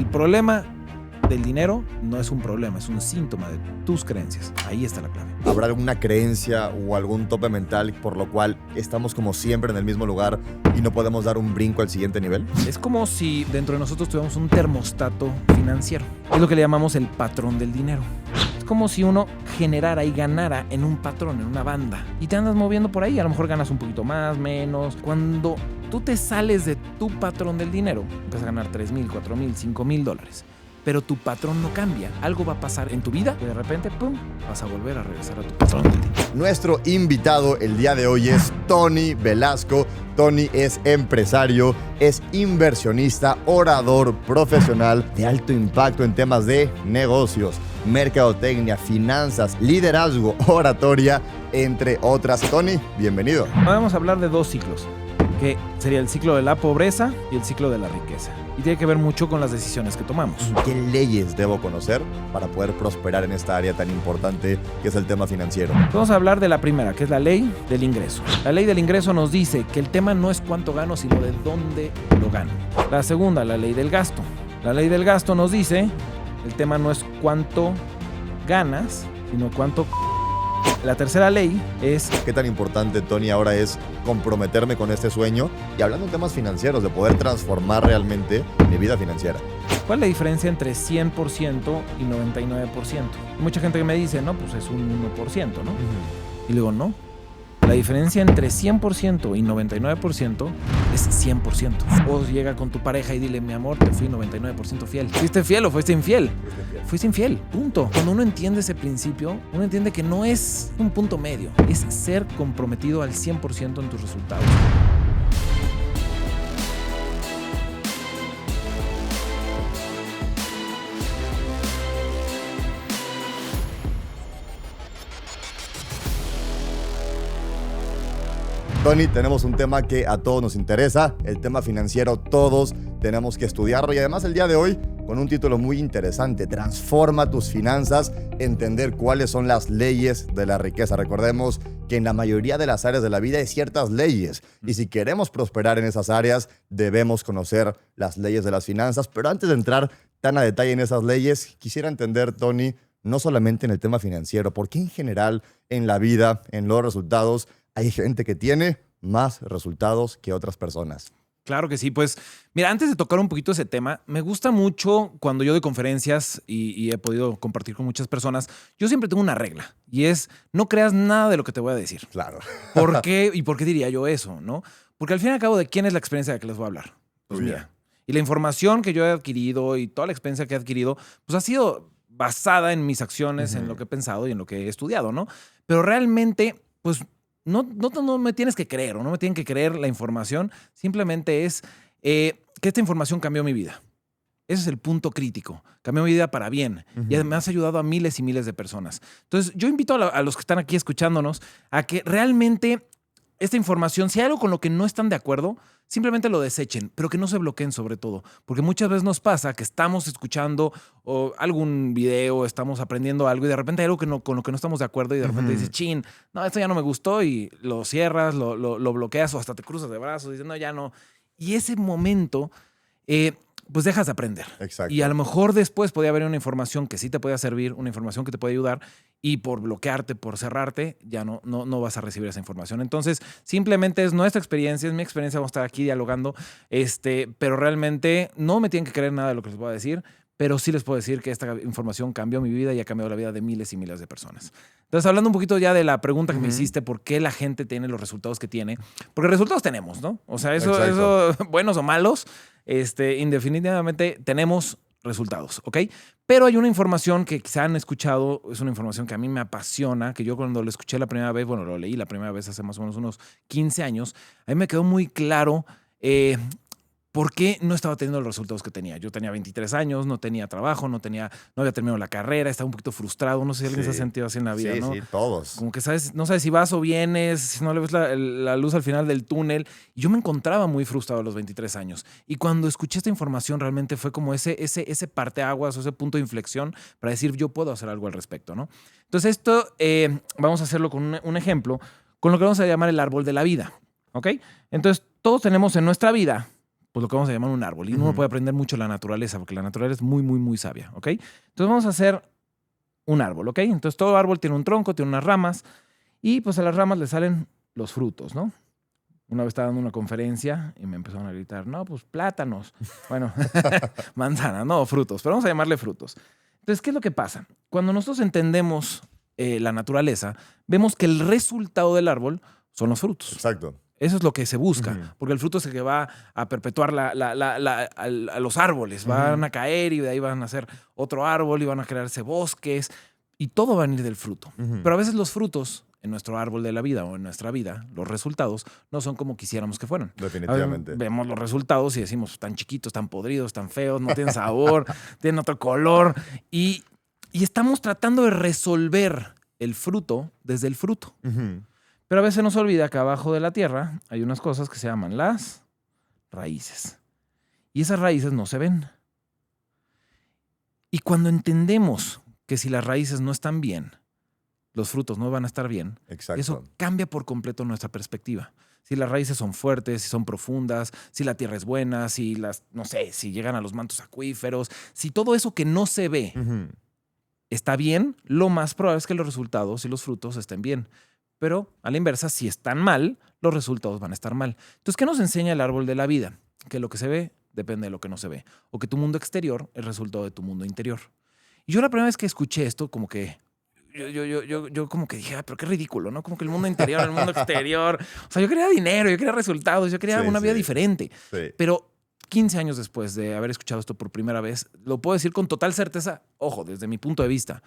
problema del dinero no es un problema, es un síntoma de tus creencias. Ahí está la clave. ¿Habrá alguna creencia o algún tope mental por lo cual estamos como siempre en el mismo lugar y no podemos dar un brinco al siguiente nivel? Es como si dentro de nosotros tuviéramos un termostato financiero. Es lo que le llamamos el patrón del dinero. Es como si uno generara y ganara en un patrón, en una banda. Y te andas moviendo por ahí. A lo mejor ganas un poquito más, menos. Cuando tú te sales de tu patrón del dinero, empiezas a ganar $3,000, $4,000, $5,000. Pero tu patrón no cambia. Algo va a pasar en tu vida y de repente, ¡pum!, vas a volver a regresar a tu patrón del dinero. Nuestro invitado el día de hoy es Tony Velasco. Tony es empresario, es inversionista, orador profesional de alto impacto en temas de negocios, mercadotecnia, finanzas, liderazgo, oratoria, entre otras. Tony, bienvenido. Vamos a hablar de dos ciclos, que sería el ciclo de la pobreza y el ciclo de la riqueza. Y tiene que ver mucho con las decisiones que tomamos. ¿Qué leyes debo conocer para poder prosperar en esta área tan importante que es el tema financiero? Vamos a hablar de la primera, que es la ley del ingreso. La ley del ingreso nos dice que el tema no es cuánto gano, sino de dónde lo gano. La segunda, la ley del gasto. La ley del gasto nos dice el tema no es cuánto ganas, sino cuánto. La tercera ley es... ¿Qué tan importante, Tony, ahora es comprometerme con este sueño? Y hablando en temas financieros, de poder transformar realmente mi vida financiera. ¿Cuál es la diferencia entre 100% y 99%? Hay mucha gente que me dice, no, pues es un 1%, ¿no? Y luego, no. La diferencia entre 100% y 99% es 100%. O llega con tu pareja y dile, mi amor, te fui 99% fiel. ¿Fuiste fiel o fuiste infiel? Fuiste infiel, punto. Cuando uno entiende ese principio, uno entiende que no es un punto medio, es ser comprometido al 100% en tus resultados. Tony, tenemos un tema que a todos nos interesa, el tema financiero. Todos tenemos que estudiarlo y además el día de hoy con un título muy interesante: Transforma tus finanzas, entender cuáles son las leyes de la riqueza. Recordemos que en la mayoría de las áreas de la vida hay ciertas leyes y si queremos prosperar en esas áreas debemos conocer las leyes de las finanzas. Pero antes de entrar tan a detalle en esas leyes, quisiera entender, Tony, no solamente en el tema financiero, ¿por qué en general en la vida, en los resultados, hay gente que tiene más resultados que otras personas? Claro que sí. Pues mira, antes de tocar un poquito ese tema, me gusta mucho cuando yo doy conferencias y he podido compartir con muchas personas, yo siempre tengo una regla y es no creas nada de lo que te voy a decir. Claro. ¿Por qué? ¿Y por qué diría yo eso? ¿No? Porque al fin y al cabo, ¿de quién es la experiencia de la que les voy a hablar? Pues mía. Y la información que yo he adquirido y toda la experiencia que he adquirido, pues ha sido basada en mis acciones, en lo que he pensado y en lo que he estudiado, ¿no? Pero realmente, pues no me tienes que creer o no me tienen que creer la información. Simplemente es que esta información cambió mi vida. Ese es el punto crítico. Cambió mi vida para bien. Y además ha ayudado a miles y miles de personas. Entonces, yo invito a los que están aquí escuchándonos a que realmente esta información, si hay algo con lo que no están de acuerdo, simplemente lo desechen, pero que no se bloqueen sobre todo. Porque muchas veces nos pasa que estamos escuchando algún video, estamos aprendiendo algo y de repente hay algo con lo que no estamos de acuerdo y de repente dices, chin, no, esto ya no me gustó y lo cierras, lo bloqueas o hasta te cruzas de brazos y dices, no, ya no. Y ese momento, pues dejas de aprender. Exacto. Y a lo mejor después podía haber una información que sí te podía servir, una información que te puede ayudar y por bloquearte, por cerrarte, ya no vas a recibir esa información. Entonces, simplemente es nuestra experiencia, es mi experiencia, vamos a estar aquí dialogando, pero realmente no me tienen que creer nada de lo que les voy a decir, pero sí les puedo decir que esta información cambió mi vida y ha cambiado la vida de miles y miles de personas. Entonces, hablando un poquito ya de la pregunta que me hiciste, ¿por qué la gente tiene los resultados que tiene? Porque resultados tenemos, ¿no? O sea, eso buenos o malos, indefinitivamente tenemos resultados, ¿ok? Pero hay una información que quizá han escuchado, es una información que a mí me apasiona, que yo cuando lo escuché la primera vez, lo leí la primera vez hace más o menos unos 15 años, a mí me quedó muy claro ¿por qué no estaba teniendo los resultados que tenía? Yo tenía 23 años, no tenía trabajo, no había terminado la carrera, estaba un poquito frustrado. No sé si alguien se ha sentido así en la vida, ¿no? Sí, todos. Como que no sabes si vas o vienes, si no le ves la luz al final del túnel. Y yo me encontraba muy frustrado a los 23 años. Y cuando escuché esta información, realmente fue como ese parteaguas o ese punto de inflexión para decir, yo puedo hacer algo al respecto, ¿no? Entonces esto vamos a hacerlo con un ejemplo, con lo que vamos a llamar el árbol de la vida, ¿ok? Entonces todos tenemos en nuestra vida pues lo que vamos a llamar un árbol. Y uno puede aprender mucho de la naturaleza, porque la naturaleza es muy, muy, muy sabia, ¿ok? Entonces vamos a hacer un árbol, ¿ok? Entonces todo árbol tiene un tronco, tiene unas ramas, y pues a las ramas le salen los frutos, ¿no? Una vez estaba dando una conferencia y me empezaron a gritar, no, pues plátanos. Bueno, manzanas, no, frutos, pero vamos a llamarle frutos. Entonces, ¿qué es lo que pasa? Cuando nosotros entendemos la naturaleza, vemos que el resultado del árbol son los frutos. Exacto. Eso es lo que se busca, porque el fruto es el que va a perpetuar a los árboles. Van a caer y de ahí van a hacer otro árbol y van a crearse bosques y todo va a venir del fruto. Pero a veces los frutos en nuestro árbol de la vida o en nuestra vida, los resultados no son como quisiéramos que fueran. Definitivamente. Vemos los resultados y decimos, tan chiquitos, tan podridos, tan feos, no tienen sabor, tienen otro color. Y estamos tratando de resolver el fruto desde el fruto. Pero a veces nos olvida que abajo de la tierra hay unas cosas que se llaman las raíces. Y esas raíces no se ven. Y cuando entendemos que si las raíces no están bien, los frutos no van a estar bien, Exacto. eso cambia por completo nuestra perspectiva. Si las raíces son fuertes, si son profundas, si la tierra es buena, si no sé, si llegan a los mantos acuíferos, si todo eso que no se ve está bien, lo más probable es que los resultados y los frutos estén bien. Pero a la inversa, si están mal, los resultados van a estar mal. Entonces, ¿qué nos enseña el árbol de la vida? Que lo que se ve depende de lo que no se ve. O que tu mundo exterior es resultado de tu mundo interior. Y yo la primera vez que escuché esto, como que yo como que dije, pero qué ridículo, ¿no? Como que el mundo interior, el mundo exterior. O sea, yo quería dinero, yo quería resultados, yo quería una vida diferente. Sí. Pero 15 años después de haber escuchado esto por primera vez, lo puedo decir con total certeza, ojo, desde mi punto de vista,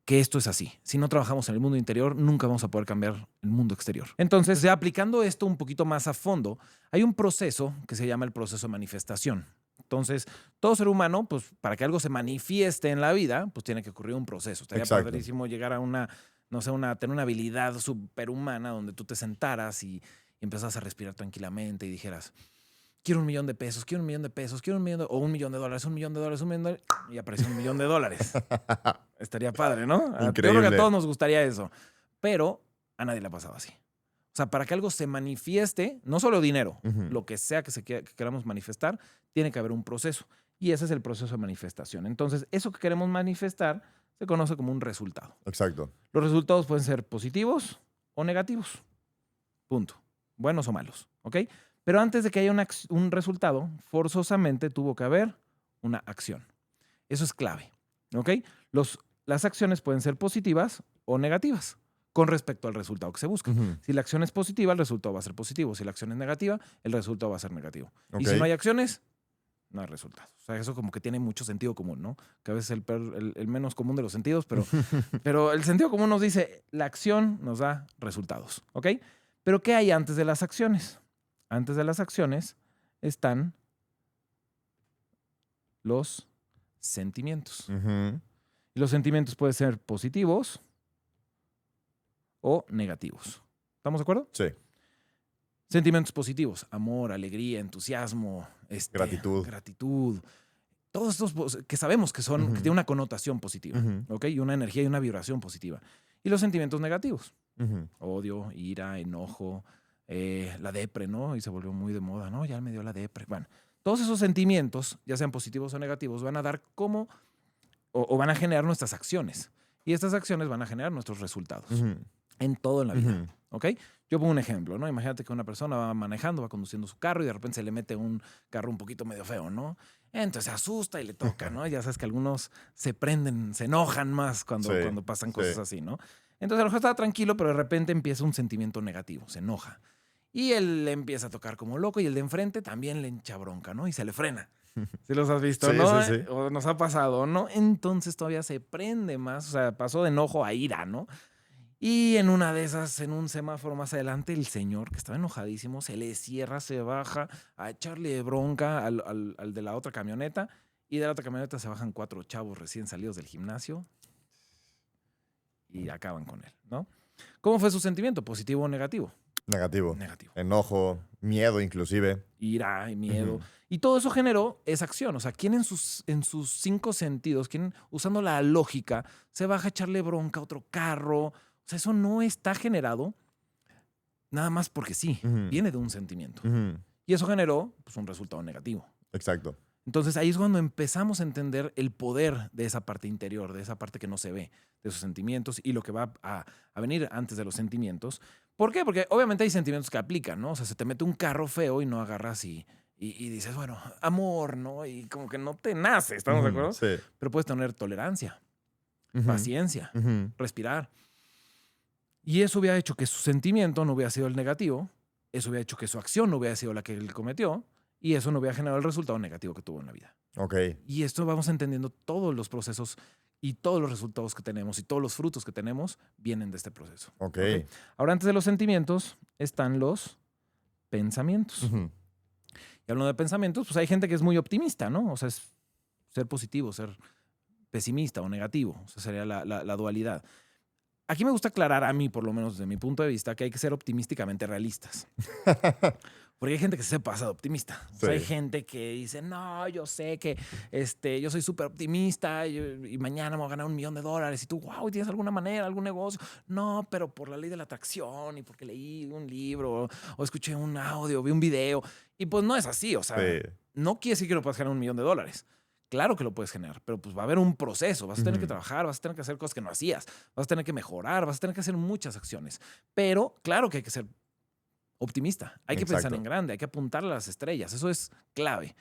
que esto es así. Si no trabajamos en el mundo interior, nunca vamos a poder cambiar el mundo exterior. Entonces, ya aplicando esto un poquito más a fondo, hay un proceso que se llama el proceso de manifestación. Entonces, todo ser humano, pues para que algo se manifieste en la vida, pues tiene que ocurrir un proceso. Estaría padrísimo llegar a tener una habilidad superhumana donde tú te sentaras y empezás a respirar tranquilamente y dijeras, quiero $1 millón de pesos, quiero $1 millón de pesos, quiero $1 millón o $1 millón de dólares, $1 millón de dólares, $1 millón de dólares, y apareció $1 millón de dólares. Estaría padre, ¿no? Increíble. Yo creo que a todos nos gustaría eso, pero a nadie le ha pasado así. O sea, para que algo se manifieste, no solo dinero, lo que sea que queramos manifestar, tiene que haber un proceso. Y ese es el proceso de manifestación. Entonces, eso que queremos manifestar se conoce como un resultado. Exacto. Los resultados pueden ser positivos o negativos. Punto. Buenos o malos, ¿ok? Pero antes de que haya un resultado, forzosamente tuvo que haber una acción. Eso es clave, ¿ok? Las acciones pueden ser positivas o negativas con respecto al resultado que se busca. Si la acción es positiva, el resultado va a ser positivo. Si la acción es negativa, el resultado va a ser negativo. Y si no hay acciones, no hay resultados. O sea, eso como que tiene mucho sentido común, ¿no? Que a veces es el menos común de los sentidos, pero el sentido común nos dice, la acción nos da resultados, ¿ok? Pero ¿qué hay antes de las acciones? Antes de las acciones están los sentimientos. Y los sentimientos pueden ser positivos o negativos. ¿Estamos de acuerdo? Sí. Sentimientos positivos, amor, alegría, entusiasmo, gratitud. Todos estos que sabemos que son, que tienen una connotación positiva, ¿ok? Y una energía y una vibración positiva. Y los sentimientos negativos, odio, ira, enojo, la depre, ¿no? Y se volvió muy de moda, ¿no? Ya me dio la depre. Bueno, todos esos sentimientos, ya sean positivos o negativos, van a dar como, o van a generar nuestras acciones. Y estas acciones van a generar nuestros resultados. En todo en la vida, ¿ok? Yo pongo un ejemplo, ¿no? Imagínate que una persona va manejando, va conduciendo su carro y de repente se le mete un carro un poquito medio feo, ¿no? Entonces se asusta y le toca, ¿no? Ya sabes que algunos se prenden, se enojan más cuando pasan cosas así, ¿no? Entonces a lo mejor estaba tranquilo, pero de repente empieza un sentimiento negativo, se enoja. Y él le empieza a tocar como loco y el de enfrente también le hincha bronca, ¿no? Y se le frena. ¿Sí los has visto, no? Sí. O nos ha pasado, ¿no? Entonces todavía se prende más, o sea, pasó de enojo a ira, ¿no? Y en una de esas, en un semáforo más adelante, el señor, que estaba enojadísimo, se le cierra, se baja a echarle bronca al de la otra camioneta. Y de la otra camioneta se bajan 4 chavos recién salidos del gimnasio y acaban con él, ¿no? ¿Cómo fue su sentimiento? ¿Positivo o negativo? Negativo. Negativo. Enojo, miedo inclusive. Ira y miedo. Y todo eso generó esa acción. O sea, ¿quién en sus 5 sentidos, quién usando la lógica, se baja a echarle bronca a otro carro? O sea, eso no está generado nada más porque sí. Viene de un sentimiento. Y eso generó pues, un resultado negativo. Exacto. Entonces ahí es cuando empezamos a entender el poder de esa parte interior, de esa parte que no se ve, de esos sentimientos y lo que va a venir antes de los sentimientos. ¿Por qué? Porque obviamente hay sentimientos que aplican, ¿no? O sea, se te mete un carro feo y no agarras y dices, bueno, amor, ¿no? Y como que no te nace, ¿estamos de acuerdo? Sí. Pero puedes tener tolerancia, Ujú. paciencia, Ujú. respirar. Y eso hubiera hecho que su sentimiento no hubiera sido el negativo, eso hubiera hecho que su acción no hubiera sido la que él cometió y eso no hubiera generado el resultado negativo que tuvo en la vida. Ok. Y esto vamos entendiendo todos los procesos y todos los resultados que tenemos y todos los frutos que tenemos vienen de este proceso. Ok. ¿Ok? Ahora, antes de los sentimientos están los pensamientos. Ujú. Y hablando de pensamientos, pues hay gente que es muy optimista, ¿no? O sea, es ser positivo, ser pesimista o negativo. O sea, sería la dualidad. Aquí me gusta aclarar a mí, por lo menos desde mi punto de vista, que hay que ser optimísticamente realistas. Porque hay gente que se pasa de optimista. O sea, Sí. hay gente que dice, no, yo sé que yo soy súper optimista y mañana me voy a ganar $1 millón. Y tú, wow, ¿tienes alguna manera, algún negocio? No, pero por la ley de la atracción y porque leí un libro o escuché un audio, vi un video. Y pues no es así. O sea, Sí. no quiere decir que no puedas ganar $1 millón. Claro que lo puedes generar, pero pues va a haber un proceso. Vas a tener que Ujú. trabajar, vas a tener que hacer cosas que no hacías, vas a tener que mejorar, vas a tener que hacer muchas acciones. Pero claro que hay que ser optimista. Hay que pensar Exacto. en grande, hay que apuntar a las estrellas. Eso es clave.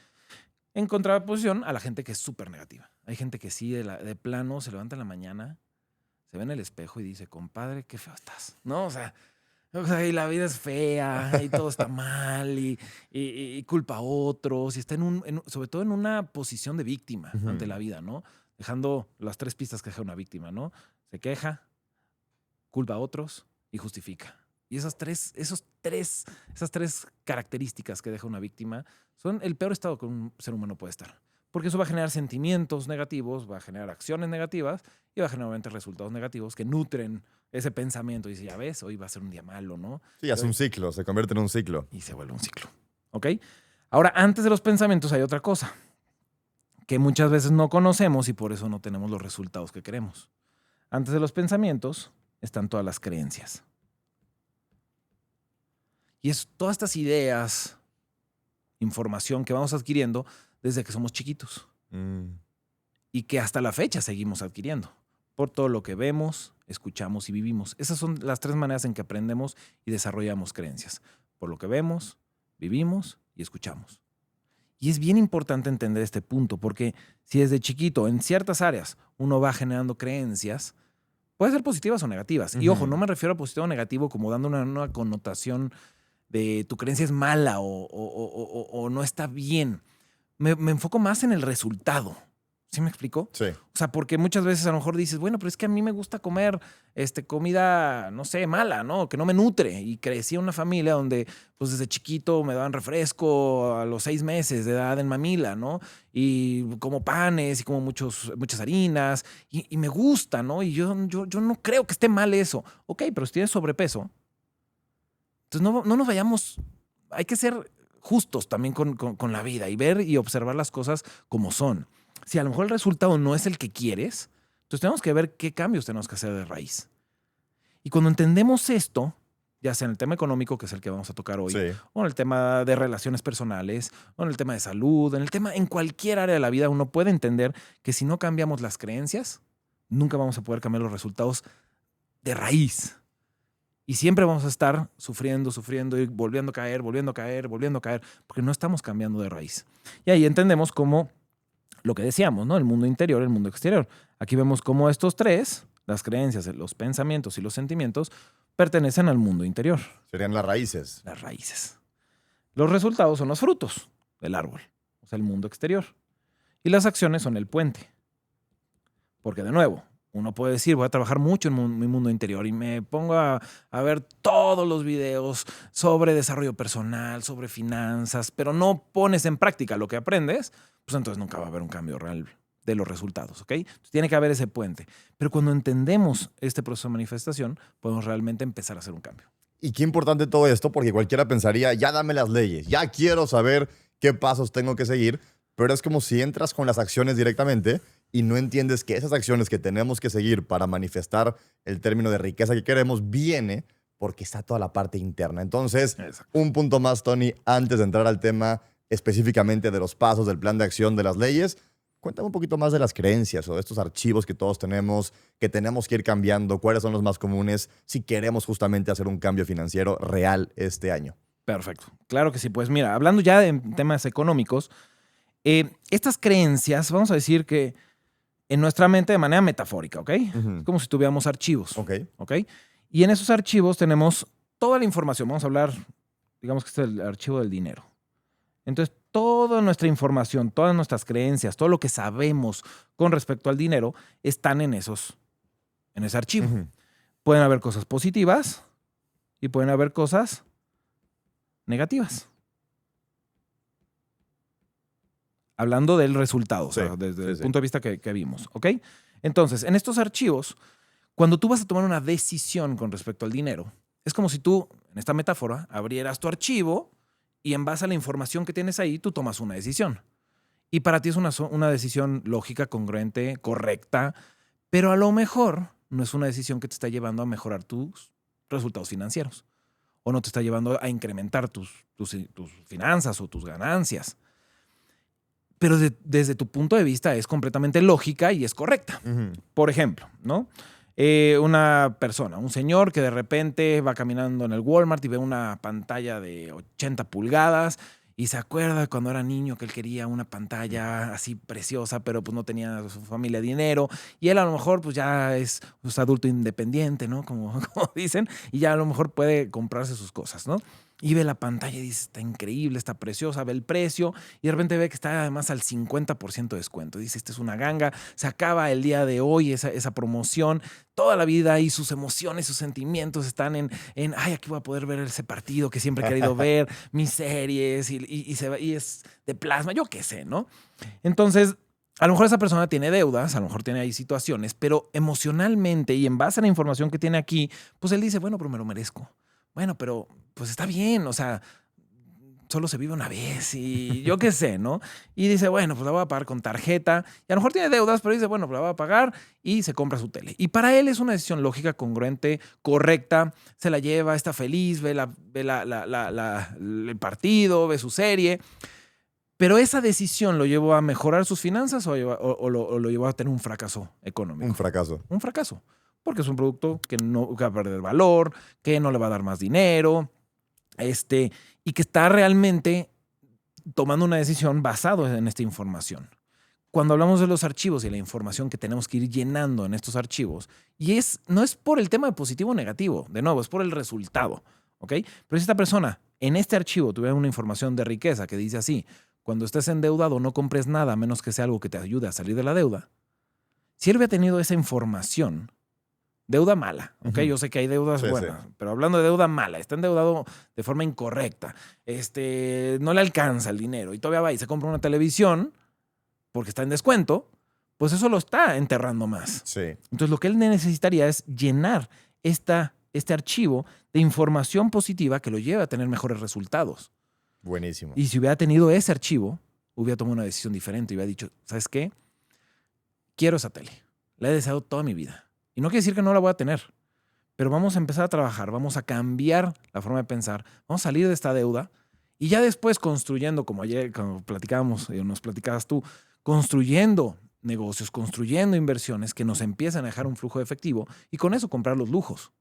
En contraposición a la gente que es súper negativa. Hay gente que sí, de plano, se levanta en la mañana, se ve en el espejo y dice, compadre, qué feo estás. ¿No? O sea, y la vida es fea y todo está mal y culpa a otros y está sobre todo en una posición de víctima Ujú. ante la vida, ¿no? Dejando las 3 pistas que deja una víctima, ¿no? Se queja, culpa a otros y justifica. Y esas tres características que deja una víctima son el peor estado que un ser humano puede estar. Porque eso va a generar sentimientos negativos, va a generar acciones negativas y va a generar obviamente resultados negativos que nutren ese pensamiento. Y dice, ya ves, hoy va a ser un día malo, ¿no? Sí, es un ciclo, se convierte en un ciclo. Y se vuelve un ciclo. ¿Ok? Ahora, antes de los pensamientos hay otra cosa que muchas veces no conocemos y por eso no tenemos los resultados que queremos. Antes de los pensamientos están todas las creencias. Y es todas estas ideas, información que vamos adquiriendo desde que somos chiquitos Mm. y que hasta la fecha seguimos adquiriendo por todo lo que vemos, escuchamos y vivimos. Esas son las 3 maneras en que aprendemos y desarrollamos creencias. Por lo que vemos, vivimos y escuchamos. Y es bien importante entender este punto porque si desde chiquito en ciertas áreas uno va generando creencias, puede ser positivas o negativas. Y ojo, Ujú. no me refiero a positivo o negativo como dando una connotación de tu creencia es mala o no está bien. Me enfoco más en el resultado. ¿Sí me explico? Sí. O sea, porque muchas veces a lo mejor dices, bueno, pero es que a mí me gusta comer comida, no sé, mala, ¿no? Que no me nutre. Y crecí en una familia donde, pues desde chiquito me daban refresco a los 6 meses de edad en mamila, ¿no? Y como panes y como muchas harinas. Y me gusta, ¿no? Y yo no creo que esté mal eso. Ok, pero si tienes sobrepeso, entonces no nos vayamos. Hay que ser justos también con la vida y ver y observar las cosas como son. Si a lo mejor el resultado no es el que quieres, entonces tenemos que ver qué cambios tenemos que hacer de raíz. Y cuando entendemos esto, ya sea en el tema económico, que es el que vamos a tocar hoy, Sí. o en el tema de relaciones personales, o en el tema de salud, en cualquier área de la vida, uno puede entender que si no cambiamos las creencias, nunca vamos a poder cambiar los resultados de raíz. Y siempre vamos a estar sufriendo y volviendo a caer, porque no estamos cambiando de raíz. Y ahí entendemos cómo lo que decíamos, ¿no? El mundo interior, el mundo exterior. Aquí vemos cómo estos 3, las creencias, los pensamientos y los sentimientos, pertenecen al mundo interior, Serían las raíces. las raíces. Los resultados son los frutos del árbol, o sea, el mundo exterior. Y las acciones son el puente. Porque de nuevo, uno puede decir, voy a trabajar mucho en mi mundo interior y me pongo a ver todos los videos sobre desarrollo personal, sobre finanzas, pero no pones en práctica lo que aprendes, pues entonces nunca va a haber un cambio real de los resultados, ¿ok? Entonces tiene que haber ese puente. Pero cuando entendemos este proceso de manifestación, podemos realmente empezar a hacer un cambio. Y qué importante todo esto, porque cualquiera pensaría, ya dame las leyes, ya quiero saber qué pasos tengo que seguir, pero es como si entras con las acciones directamente y no entiendes que esas acciones que tenemos que seguir para manifestar el término de riqueza que queremos viene porque está toda la parte interna. Entonces, Exacto. un punto más, Tony, antes de entrar al tema específicamente de los pasos del plan de acción de las leyes, cuéntame un poquito más de las creencias o de estos archivos que todos tenemos, que tenemos que ir cambiando, cuáles son los más comunes si queremos justamente hacer un cambio financiero real este año. Perfecto. Claro que sí. Pues mira, hablando ya de temas económicos, estas creencias, vamos a decir que en nuestra mente de manera metafórica, ¿ok? Ujú. Es como si tuviéramos archivos, Ok. ¿ok? Y en esos archivos tenemos toda la información. Vamos a hablar, digamos que este es el archivo del dinero. Entonces, toda nuestra información, todas nuestras creencias, todo lo que sabemos con respecto al dinero están en ese archivo. Ujú. Pueden haber cosas positivas y pueden haber cosas negativas. Hablando del resultado, Sí, o sea, desde el sí. punto de vista que vimos, ¿ok? Entonces, en estos archivos, cuando tú vas a tomar una decisión con respecto al dinero, es como si tú, en esta metáfora, abrieras tu archivo y en base a la información que tienes ahí, tú tomas una decisión. Y para ti es una decisión lógica, congruente, correcta, pero a lo mejor no es una decisión que te está llevando a mejorar tus resultados financieros o no te está llevando a incrementar tus finanzas o tus ganancias. Pero desde tu punto de vista es completamente lógica y es correcta. Ujú. Por ejemplo, ¿no? Una persona, un señor que de repente va caminando en el Walmart y ve una pantalla de 80 pulgadas y se acuerda cuando era niño que él quería una pantalla así preciosa, pero pues no tenía su familia dinero y él a lo mejor pues ya es pues, adulto independiente, ¿no? Como dicen, y ya a lo mejor puede comprarse sus cosas, ¿no? Y ve la pantalla y dice, está increíble, está preciosa, ve el precio y de repente ve que está además al 50% de descuento. Dice, esta es una ganga, se acaba el día de hoy esa promoción, toda la vida y sus emociones, sus sentimientos están ay, aquí voy a poder ver ese partido que siempre he querido ver, mis series y es de plasma, yo qué sé, ¿no? Entonces, a lo mejor esa persona tiene deudas, a lo mejor tiene ahí situaciones, pero emocionalmente y en base a la información que tiene aquí, pues él dice, bueno, pero me lo merezco. Bueno, pero pues está bien, o sea, solo se vive una vez y yo qué sé, ¿no? Y dice, bueno, pues la voy a pagar con tarjeta. Y a lo mejor tiene deudas, pero dice, bueno, pues la voy a pagar y se compra su tele. Y para él es una decisión lógica, congruente, correcta. Se la lleva, está feliz, ve el partido, ve su serie. Pero esa decisión lo llevó a mejorar sus finanzas o lo llevó a tener un fracaso económico. Un fracaso. Un fracaso. Porque es un producto que va a perder valor, que no le va a dar más dinero, y que está realmente tomando una decisión basada en esta información. Cuando hablamos de los archivos y la información que tenemos que ir llenando en estos archivos, y no es por el tema de positivo o negativo, de nuevo, es por el resultado, ¿ok? Pero si esta persona en este archivo tuviera una información de riqueza que dice así, cuando estés endeudado no compres nada a menos que sea algo que te ayude a salir de la deuda, si él hubiera tenido esa información, deuda mala, ¿ok? Yo sé que hay deudas buenas, pero hablando de deuda mala, está endeudado de forma incorrecta, no le alcanza el dinero y todavía va y se compra una televisión porque está en descuento, pues eso lo está enterrando más. Sí. Entonces lo que él necesitaría es llenar este archivo de información positiva que lo lleve a tener mejores resultados. Buenísimo. Y si hubiera tenido ese archivo, hubiera tomado una decisión diferente y hubiera dicho, ¿sabes qué? Quiero esa tele. La he deseado toda mi vida. Y no quiere decir que no la voy a tener, pero vamos a empezar a trabajar, vamos a cambiar la forma de pensar, vamos a salir de esta deuda y ya después construyendo, como ayer cuando platicábamos, nos platicabas tú, construyendo negocios, construyendo inversiones que nos empiezan a dejar un flujo de efectivo y con eso comprar los lujos.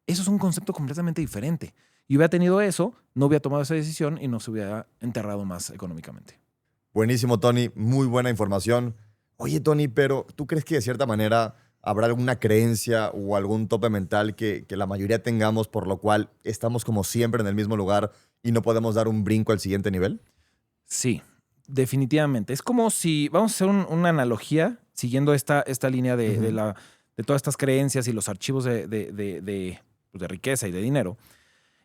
Eso es un concepto completamente diferente. Y hubiera tenido eso, no hubiera tomado esa decisión y no se hubiera enterrado más económicamente. Buenísimo, Tony. Muy buena información. Oye, Tony, pero ¿tú crees que de cierta manera habrá alguna creencia o algún tope mental que la mayoría tengamos por lo cual estamos como siempre en el mismo lugar y no podemos dar un brinco al siguiente nivel? Sí, definitivamente. Es como si, vamos a hacer una analogía siguiendo esta línea de todas estas creencias y los archivos de riqueza y de dinero.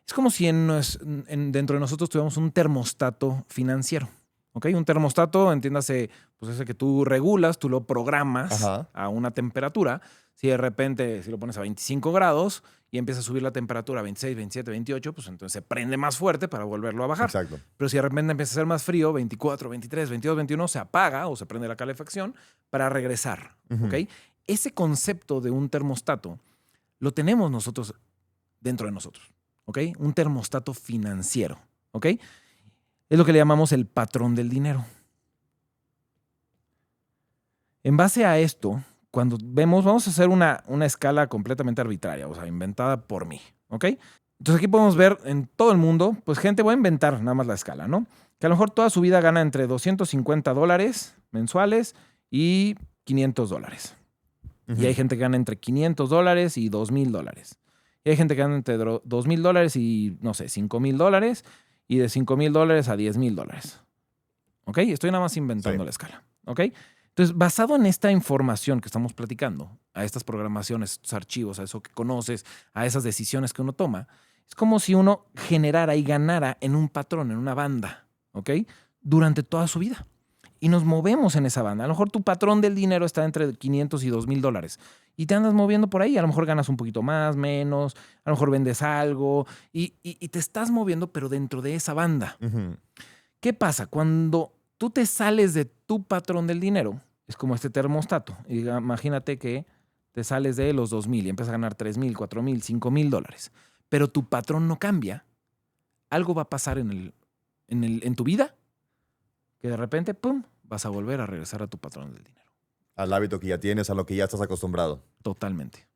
Es como si dentro de nosotros tuviéramos un termostato financiero. ¿Ok? Un termostato, entiéndase, pues ese que tú regulas, tú lo programas a una temperatura. Si de repente, si lo pones a 25 grados y empieza a subir la temperatura a 26, 27, 28, pues entonces se prende más fuerte para volverlo a bajar. Exacto. Pero si de repente empieza a ser más frío, 24, 23, 22, 21, se apaga o se prende la calefacción para regresar. ¿Ok? Ese concepto de un termostato lo tenemos nosotros dentro de nosotros, ¿ok? Un termostato financiero, ¿ok? Es lo que le llamamos el patrón del dinero. En base a esto, cuando vamos a hacer una escala completamente arbitraria, o sea, inventada por mí, ¿ok? Entonces aquí podemos ver en todo el mundo, pues gente, voy a inventar nada más la escala, ¿no? Que a lo mejor toda su vida gana entre $250 mensuales y $500. Y hay gente que gana entre $500 y $2,000. Y hay gente que gana entre $2,000 y, no sé, $5,000. Y de $5,000 a $10,000. ¿Ok? Estoy nada más inventando la escala. ¿Ok? Entonces, basado en esta información que estamos platicando, a estas programaciones, estos archivos, a eso que conoces, a esas decisiones que uno toma, es como si uno generara y ganara en un patrón, en una banda, ¿ok? Durante toda su vida. Y nos movemos en esa banda. A lo mejor tu patrón del dinero está entre $500 y $2,000 y te andas moviendo por ahí. A lo mejor ganas un poquito más, menos, a lo mejor vendes algo y te estás moviendo, pero dentro de esa banda. Uh-huh. ¿Qué pasa? Cuando tú te sales de tu patrón del dinero, es como este termostato. Imagínate que te sales de los 2,000 y empiezas a ganar 3,000, 4,000, $5,000, pero tu patrón no cambia. Algo va a pasar en tu vida que de repente, ¡pum!, vas a volver a regresar a tu patrón del dinero. Al hábito que ya tienes, a lo que ya estás acostumbrado. Totalmente.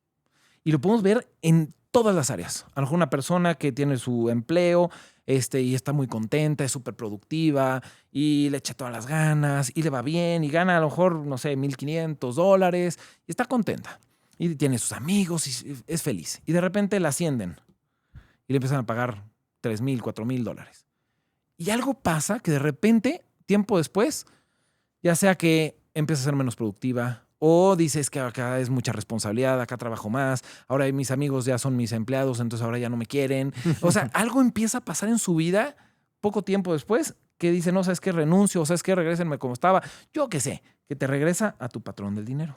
Y lo podemos ver en todas las áreas. A lo mejor una persona que tiene su empleo y está muy contenta, es súper productiva y le echa todas las ganas y le va bien y gana a lo mejor, no sé, $1,500 y está contenta. Y tiene sus amigos y es feliz. Y de repente la ascienden y le empiezan a pagar $3,000, $4,000. Y algo pasa que de repente, tiempo después, ya sea que empieza a ser menos productiva o dices que acá es mucha responsabilidad, acá trabajo más, ahora mis amigos ya son mis empleados, entonces ahora ya no me quieren. O sea, algo empieza a pasar en su vida poco tiempo después que dice, no, ¿sabes qué? Renuncio, o ¿sabes qué? Regrésenme como estaba. Yo qué sé, que te regresa a tu patrón del dinero.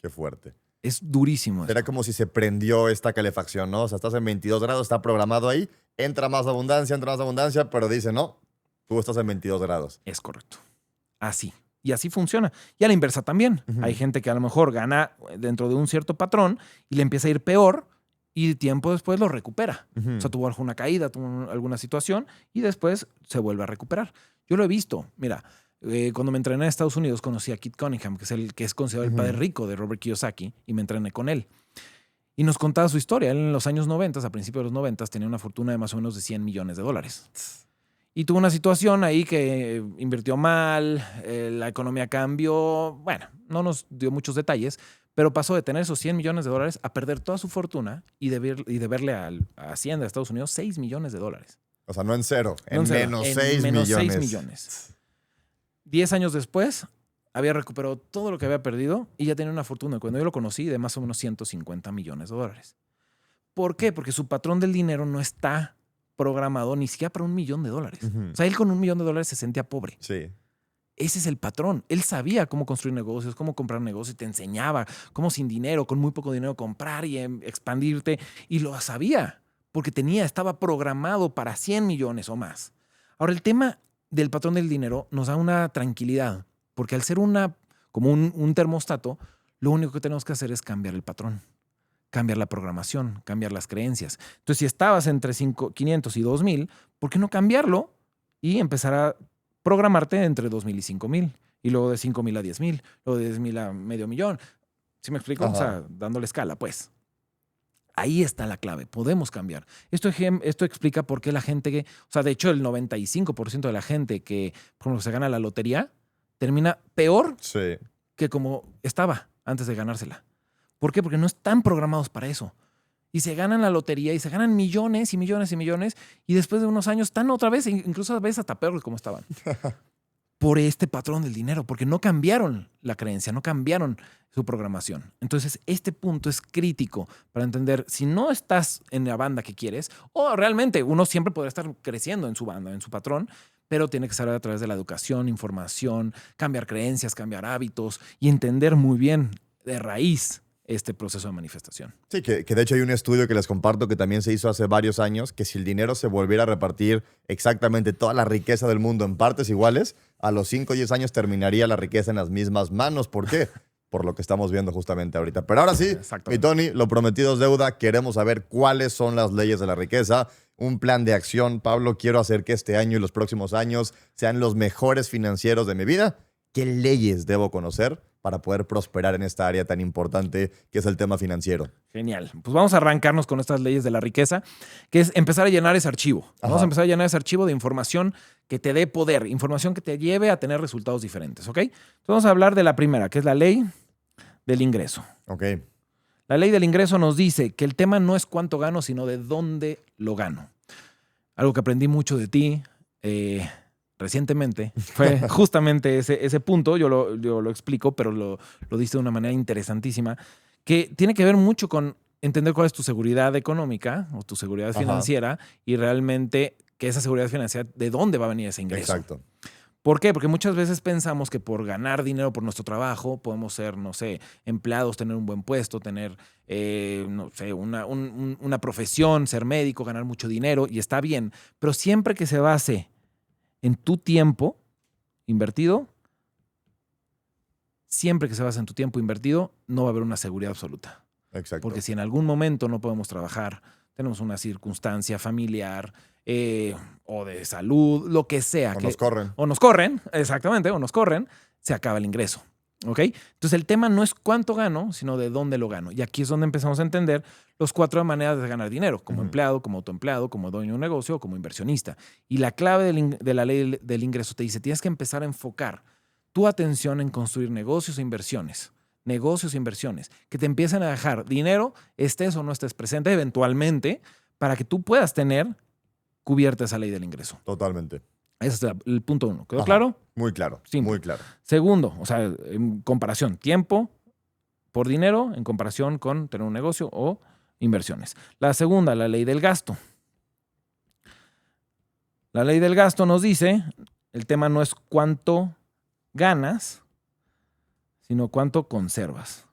Qué fuerte. Es durísimo. Era como si se prendió esta calefacción, ¿no? O sea, estás en 22 grados, está programado ahí, entra más abundancia, pero dice, no, tú estás en 22 grados. Es correcto. Así. Y así funciona. Y a la inversa también. Uh-huh. Hay gente que a lo mejor gana dentro de un cierto patrón y le empieza a ir peor y tiempo después lo recupera. Uh-huh. O sea, tuvo una caída, tuvo alguna situación y después se vuelve a recuperar. Yo lo he visto. Mira, cuando me entrené en Estados Unidos conocí a Kit Cunningham, que es el que es considerado el padre rico de Robert Kiyosaki, y me entrené con él. Y nos contaba su historia. Él en los años 90, a principios de los 90, tenía una fortuna de más o menos de $100 millones. Y tuvo una situación ahí que invirtió mal, la economía cambió. Bueno, no nos dio muchos detalles, pero pasó de tener esos $100 millones a perder toda su fortuna y deberle a Hacienda de Estados Unidos $6 millones. O sea, no en cero, No en cero, menos en 6 menos millones. 6 millones. 10 años después, había recuperado todo lo que había perdido y ya tenía una fortuna, cuando yo lo conocí, de más o menos $150 millones. ¿Por qué? Porque su patrón del dinero no está programado ni siquiera para $1 millón. Uh-huh. O sea, él con $1 millón se sentía pobre. Sí. Ese es el patrón. Él sabía cómo construir negocios, cómo comprar negocios, y te enseñaba cómo sin dinero, con muy poco dinero, comprar y expandirte. Y lo sabía, porque estaba programado para 100 millones o más. Ahora, el tema del patrón del dinero nos da una tranquilidad, porque al ser como un termostato, lo único que tenemos que hacer es cambiar el patrón, cambiar la programación, cambiar las creencias. Entonces, si estabas entre 500 y 2,000, ¿por qué no cambiarlo y empezar a programarte entre 2,000 y 5,000? Y luego de 5,000 a 10,000, luego de 10,000 a $500,000. ¿Sí me explico? Ajá. O sea, dándole escala, pues. Ahí está la clave. Podemos cambiar. Esto explica por qué la gente o sea, de hecho, el 95% de la gente que, por ejemplo, se gana la lotería, termina peor Sí. que como estaba antes de ganársela. ¿Por qué? Porque no están programados para eso. Y se ganan la lotería y se ganan millones y millones y millones y después de unos años están otra vez, incluso a veces hasta peor de como estaban. Por este patrón del dinero, porque no cambiaron la creencia, no cambiaron su programación. Entonces, este punto es crítico para entender si no estás en la banda que quieres, o realmente uno siempre podrá estar creciendo en su banda, en su patrón, pero tiene que ser a través de la educación, información, cambiar creencias, cambiar hábitos y entender muy bien de raíz este proceso de manifestación. Sí, que de hecho hay un estudio que les comparto que también se hizo hace varios años, que si el dinero se volviera a repartir exactamente toda la riqueza del mundo en partes iguales, a los 5 o 10 años terminaría la riqueza en las mismas manos. ¿Por qué? por lo que estamos viendo justamente ahorita. Pero ahora sí, mi Exactamente. Tony, lo prometido es deuda. Queremos saber cuáles son las leyes de la riqueza. Un plan de acción. Pablo, quiero hacer que este año y los próximos años sean los mejores financieros de mi vida. ¿Qué leyes debo conocer para poder prosperar en esta área tan importante que es el tema financiero? Genial. Pues vamos a arrancarnos con estas leyes de la riqueza, que es empezar a llenar ese archivo. Vamos Ajá. a empezar a llenar ese archivo de información que te dé poder, información que te lleve a tener resultados diferentes, ¿ok? Entonces vamos a hablar de la primera, que es la ley del ingreso. Ok. La ley del ingreso nos dice que el tema no es cuánto gano, sino de dónde lo gano. Algo que aprendí mucho de ti recientemente fue justamente ese punto. Yo lo explico, pero lo diste de una manera interesantísima, que tiene que ver mucho con entender cuál es tu seguridad económica o tu seguridad Ajá. financiera y realmente que esa seguridad financiera, ¿de dónde va a venir ese ingreso? Exacto. ¿Por qué? Porque muchas veces pensamos que por ganar dinero por nuestro trabajo podemos ser, no sé, empleados, tener un buen puesto, tener, no sé, una profesión, ser médico, ganar mucho dinero y está bien. Pero siempre que se base en tu tiempo invertido, no va a haber una seguridad absoluta. Exacto. Porque si en algún momento no podemos trabajar, tenemos una circunstancia familiar o de salud, lo que sea. O nos corren. O nos corren, exactamente, o nos corren, se acaba el ingreso. ¿Ok? Entonces el tema no es cuánto gano, sino de dónde lo gano. Y aquí es donde empezamos a entender los 4 maneras de ganar dinero, como empleado, como autoempleado, como dueño de un negocio o como inversionista. Y la clave de la ley del ingreso te dice, tienes que empezar a enfocar tu atención en construir negocios e inversiones. Negocios e inversiones que te empiecen a dejar dinero, estés o no estés presente eventualmente, para que tú puedas tener cubierta esa ley del ingreso. Totalmente. Ese es el punto 1. ¿Quedó Ajá. claro? Muy claro. Simple. Muy claro. Segundo, o sea, en comparación, tiempo por dinero en comparación con tener un negocio o inversiones. La segunda, la ley del gasto. La ley del gasto nos dice, el tema no es cuánto ganas, sino cuánto conservas.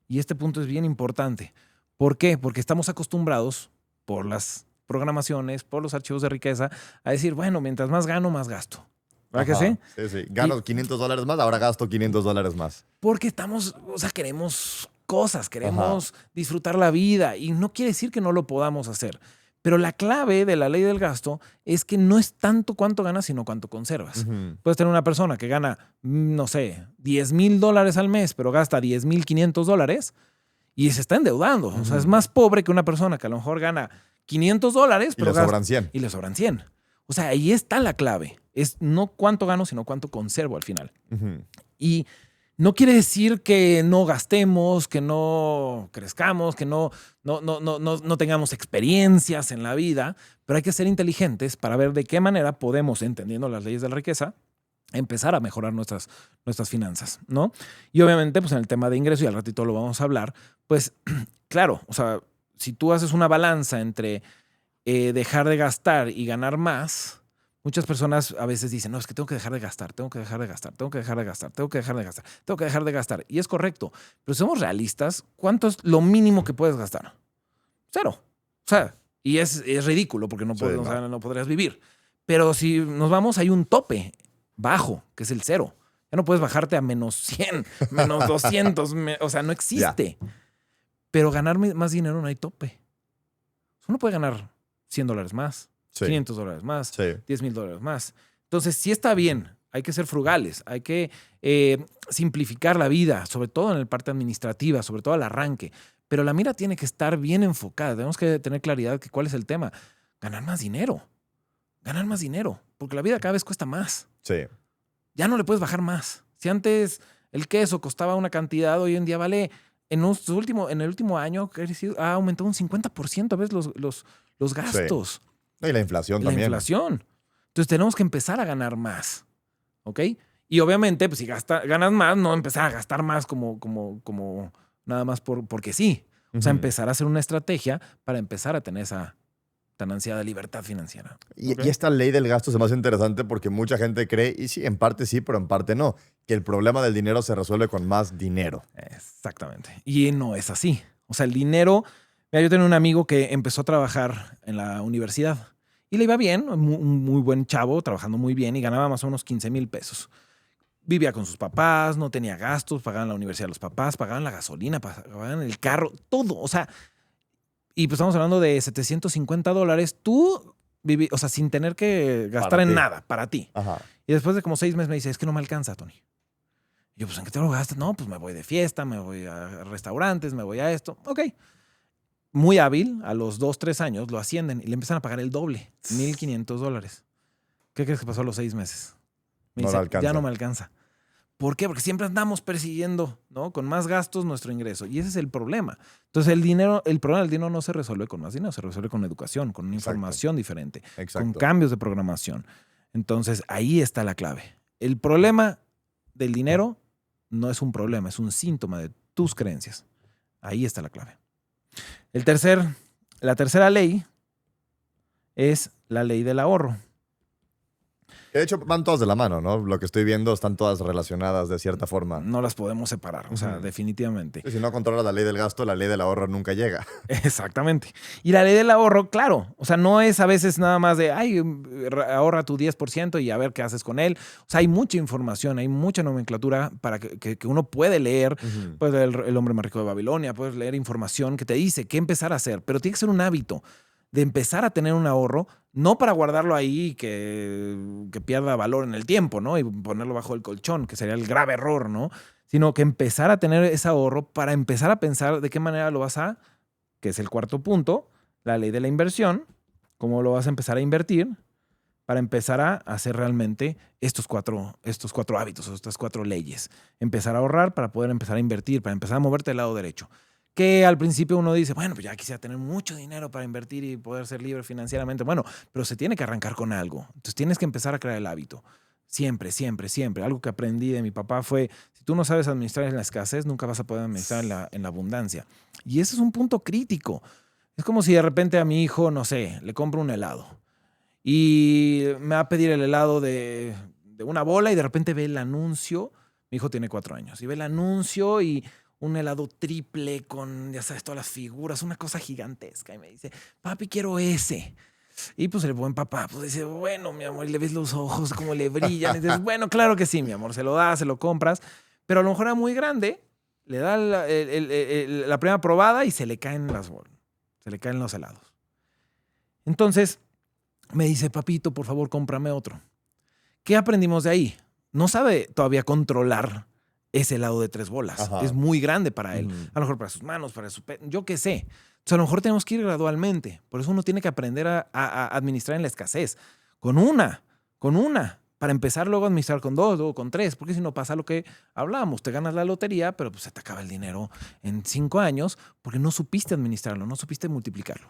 Y este punto es bien importante. ¿Por qué? Porque estamos acostumbrados por las programaciones, por los archivos de riqueza, a decir, bueno, mientras más gano, más gasto. ¿Verdad que sí? Sí, sí. Gano $500 más, ahora gasto $500 más. Porque estamos, o sea, queremos cosas, queremos disfrutar la vida y no quiere decir que no lo podamos hacer. Pero la clave de la ley del gasto es que no es tanto cuánto ganas, sino cuánto conservas. Puedes tener una persona que gana, no sé, $10,000 al mes, pero gasta $10,500 y se está endeudando. O sea, es más pobre que una persona que a lo mejor gana $500, Y pero le sobran 100. y le sobran 100. O sea, ahí está la clave. Es no cuánto gano, sino cuánto conservo al final. Y no quiere decir que no gastemos, que no crezcamos, que no tengamos experiencias en la vida, pero hay que ser inteligentes para ver de qué manera podemos, entendiendo las leyes de la riqueza, empezar a mejorar nuestras finanzas, ¿no? Y obviamente, pues en el tema de ingreso, y al ratito lo vamos a hablar, pues claro, o sea, si tú haces una balanza entre dejar de gastar y ganar más, muchas personas a veces dicen, no, es que tengo que dejar de gastar, tengo que dejar de gastar, tengo que dejar de gastar, tengo que dejar de gastar, tengo que dejar de gastar. Y es correcto, pero si somos realistas, ¿cuánto es lo mínimo que puedes gastar? 0. O sea, y es ridículo porque no podrías vivir. Pero si nos vamos, hay un tope bajo, que es el 0. Ya no puedes bajarte a menos 100, menos 200, o sea, no existe. Pero ganar más dinero no hay tope. Uno puede ganar $100 más, $500 más, $10,000 más. Entonces, sí está bien, hay que ser frugales, hay que simplificar la vida, sobre todo en la parte administrativa, sobre todo al arranque. Pero la mira tiene que estar bien enfocada. Tenemos que tener claridad de cuál es el tema. Ganar más dinero. Ganar más dinero. Porque la vida cada vez cuesta más. Sí. Ya no le puedes bajar más. Si antes el queso costaba una cantidad, hoy en día vale... En el último año ha aumentado un 50% a veces los gastos. Sí. Y la inflación también. La inflación. Entonces tenemos que empezar a ganar más. ¿Ok? Y obviamente, pues si ganas más, no empezar a gastar más como nada más porque sí. O sea, empezar a hacer una estrategia para empezar a tener esa tan ansiada libertad financiera. Y esta ley del gasto se me hace interesante porque mucha gente cree, y sí, en parte sí, pero en parte no, que el problema del dinero se resuelve con más dinero. Exactamente. Y no es así. O sea, el dinero... Mira, yo tenía un amigo que empezó a trabajar en la universidad y le iba bien, un muy buen chavo, trabajando muy bien y ganaba más o menos $15,000. vivía con sus papás, no tenía gastos, pagaban la universidad de los papás, pagaban la gasolina, pagaban el carro, todo. O sea, y pues estamos hablando de $750. Tú o sea, sin tener que gastar Para en ti. nada, para ti. Ajá. Y después de como 6 meses me dice, es que no me alcanza, Tony. Y yo, pues, ¿en qué te lo gastas? No, pues me voy de fiesta, me voy a restaurantes, me voy a esto. Ok. Muy hábil, a los 2, 3 años lo ascienden y le empiezan a pagar el doble, $1,500. ¿Qué crees que pasó a los 6 meses? Me No dice, le alcanza. ya no me alcanza. ¿Por qué? Porque siempre andamos persiguiendo, ¿no? Con más gastos nuestro ingreso. Y ese es el problema. Entonces, el problema del dinero no se resuelve con más dinero, se resuelve con educación, con una Exacto. información diferente, Exacto. con cambios de programación. Entonces, ahí está la clave. El problema del dinero no es un problema, es un síntoma de tus creencias. Ahí está la clave. La tercera ley es la ley del ahorro. De hecho, van todas de la mano, ¿no? Lo que estoy viendo están todas relacionadas de cierta forma. No las podemos separar, o sea, definitivamente. Y si no controlas la ley del gasto, la ley del ahorro nunca llega. Exactamente. Y la ley del ahorro, claro, o sea, no es a veces nada más de, ay, ahorra tu 10% y a ver qué haces con él. O sea, hay mucha información, hay mucha nomenclatura para que uno puede leer. Puedes leer El hombre más rico de Babilonia, puedes leer información que te dice qué empezar a hacer, pero tiene que ser un hábito de empezar a tener un ahorro, no para guardarlo ahí y que pierda valor en el tiempo, ¿no? Y ponerlo bajo el colchón, que sería el grave error, ¿no? Sino que empezar a tener ese ahorro para empezar a pensar de qué manera lo vas a, que es el cuarto punto, la ley de la inversión, cómo lo vas a empezar a invertir para empezar a hacer realmente estos cuatro hábitos, o estas 4 leyes. Empezar a ahorrar para poder empezar a invertir, para empezar a moverte del lado derecho. Que al principio uno dice, bueno, pues ya quisiera tener mucho dinero para invertir y poder ser libre financieramente. Bueno, pero se tiene que arrancar con algo. Entonces tienes que empezar a crear el hábito. Siempre, siempre, siempre. Algo que aprendí de mi papá fue, si tú no sabes administrar en la escasez, nunca vas a poder administrar en la abundancia. Y ese es un punto crítico. Es como si de repente a mi hijo, no sé, le compro un helado. Y me va a pedir el helado de una bola y de repente ve el anuncio. Mi hijo tiene 4 años. Y ve el anuncio y un helado triple con, ya sabes, todas las figuras, una cosa gigantesca. Y me dice, papi, quiero ese. Y pues el buen papá pues dice, bueno, mi amor, y le ves los ojos como le brillan. Y dices, bueno, claro que sí, mi amor, se lo das, se lo compras. Pero a lo mejor era muy grande, le da la primera probada y se le caen se le caen los helados. Entonces me dice, papito, por favor, cómprame otro. ¿Qué aprendimos de ahí? No sabe todavía controlar ese helado de 3 bolas. Ajá. Es muy grande para él. A lo mejor para sus manos, para su yo qué sé. Entonces, a lo mejor tenemos que ir gradualmente. Por eso uno tiene que aprender a administrar en la escasez. Con una. Para empezar luego a administrar con 2, luego con 3. Porque si no pasa lo que hablábamos. Te ganas la lotería, pero pues se te acaba el dinero en 5 años porque no supiste administrarlo, no supiste multiplicarlo.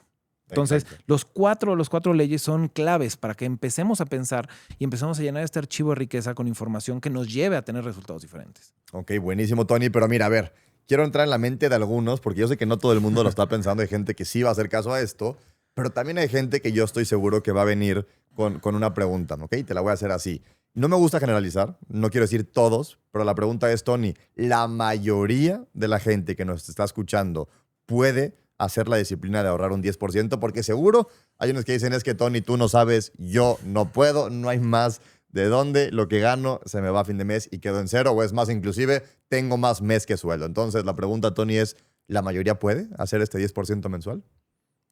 Entonces, los cuatro leyes son claves para que empecemos a pensar y empecemos a llenar este archivo de riqueza con información que nos lleve a tener resultados diferentes. Ok, buenísimo, Tony. Pero mira, a ver, quiero entrar en la mente de algunos, porque yo sé que no todo el mundo lo está pensando. Hay gente que sí va a hacer caso a esto, pero también hay gente que yo estoy seguro que va a venir con una pregunta, ¿ok? Te la voy a hacer así. No me gusta generalizar, no quiero decir todos, pero la pregunta es, Tony, ¿la mayoría de la gente que nos está escuchando puede hacer la disciplina de ahorrar un 10%? Porque seguro hay unos que dicen, es que Tony, tú no sabes, yo no puedo, no hay más de dónde, lo que gano se me va a fin de mes y quedo en cero, o es más, inclusive, tengo más mes que sueldo. Entonces, la pregunta, Tony, es, ¿la mayoría puede hacer este 10% mensual?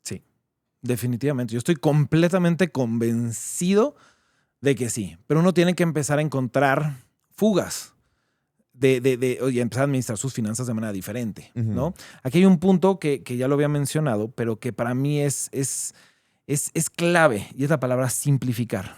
Sí, definitivamente. Yo estoy completamente convencido de que sí, pero uno tiene que empezar a encontrar fugas y empezar a administrar sus finanzas de manera diferente, ¿no? Aquí hay un punto que ya lo había mencionado, pero que para mí es clave, y es la palabra simplificar.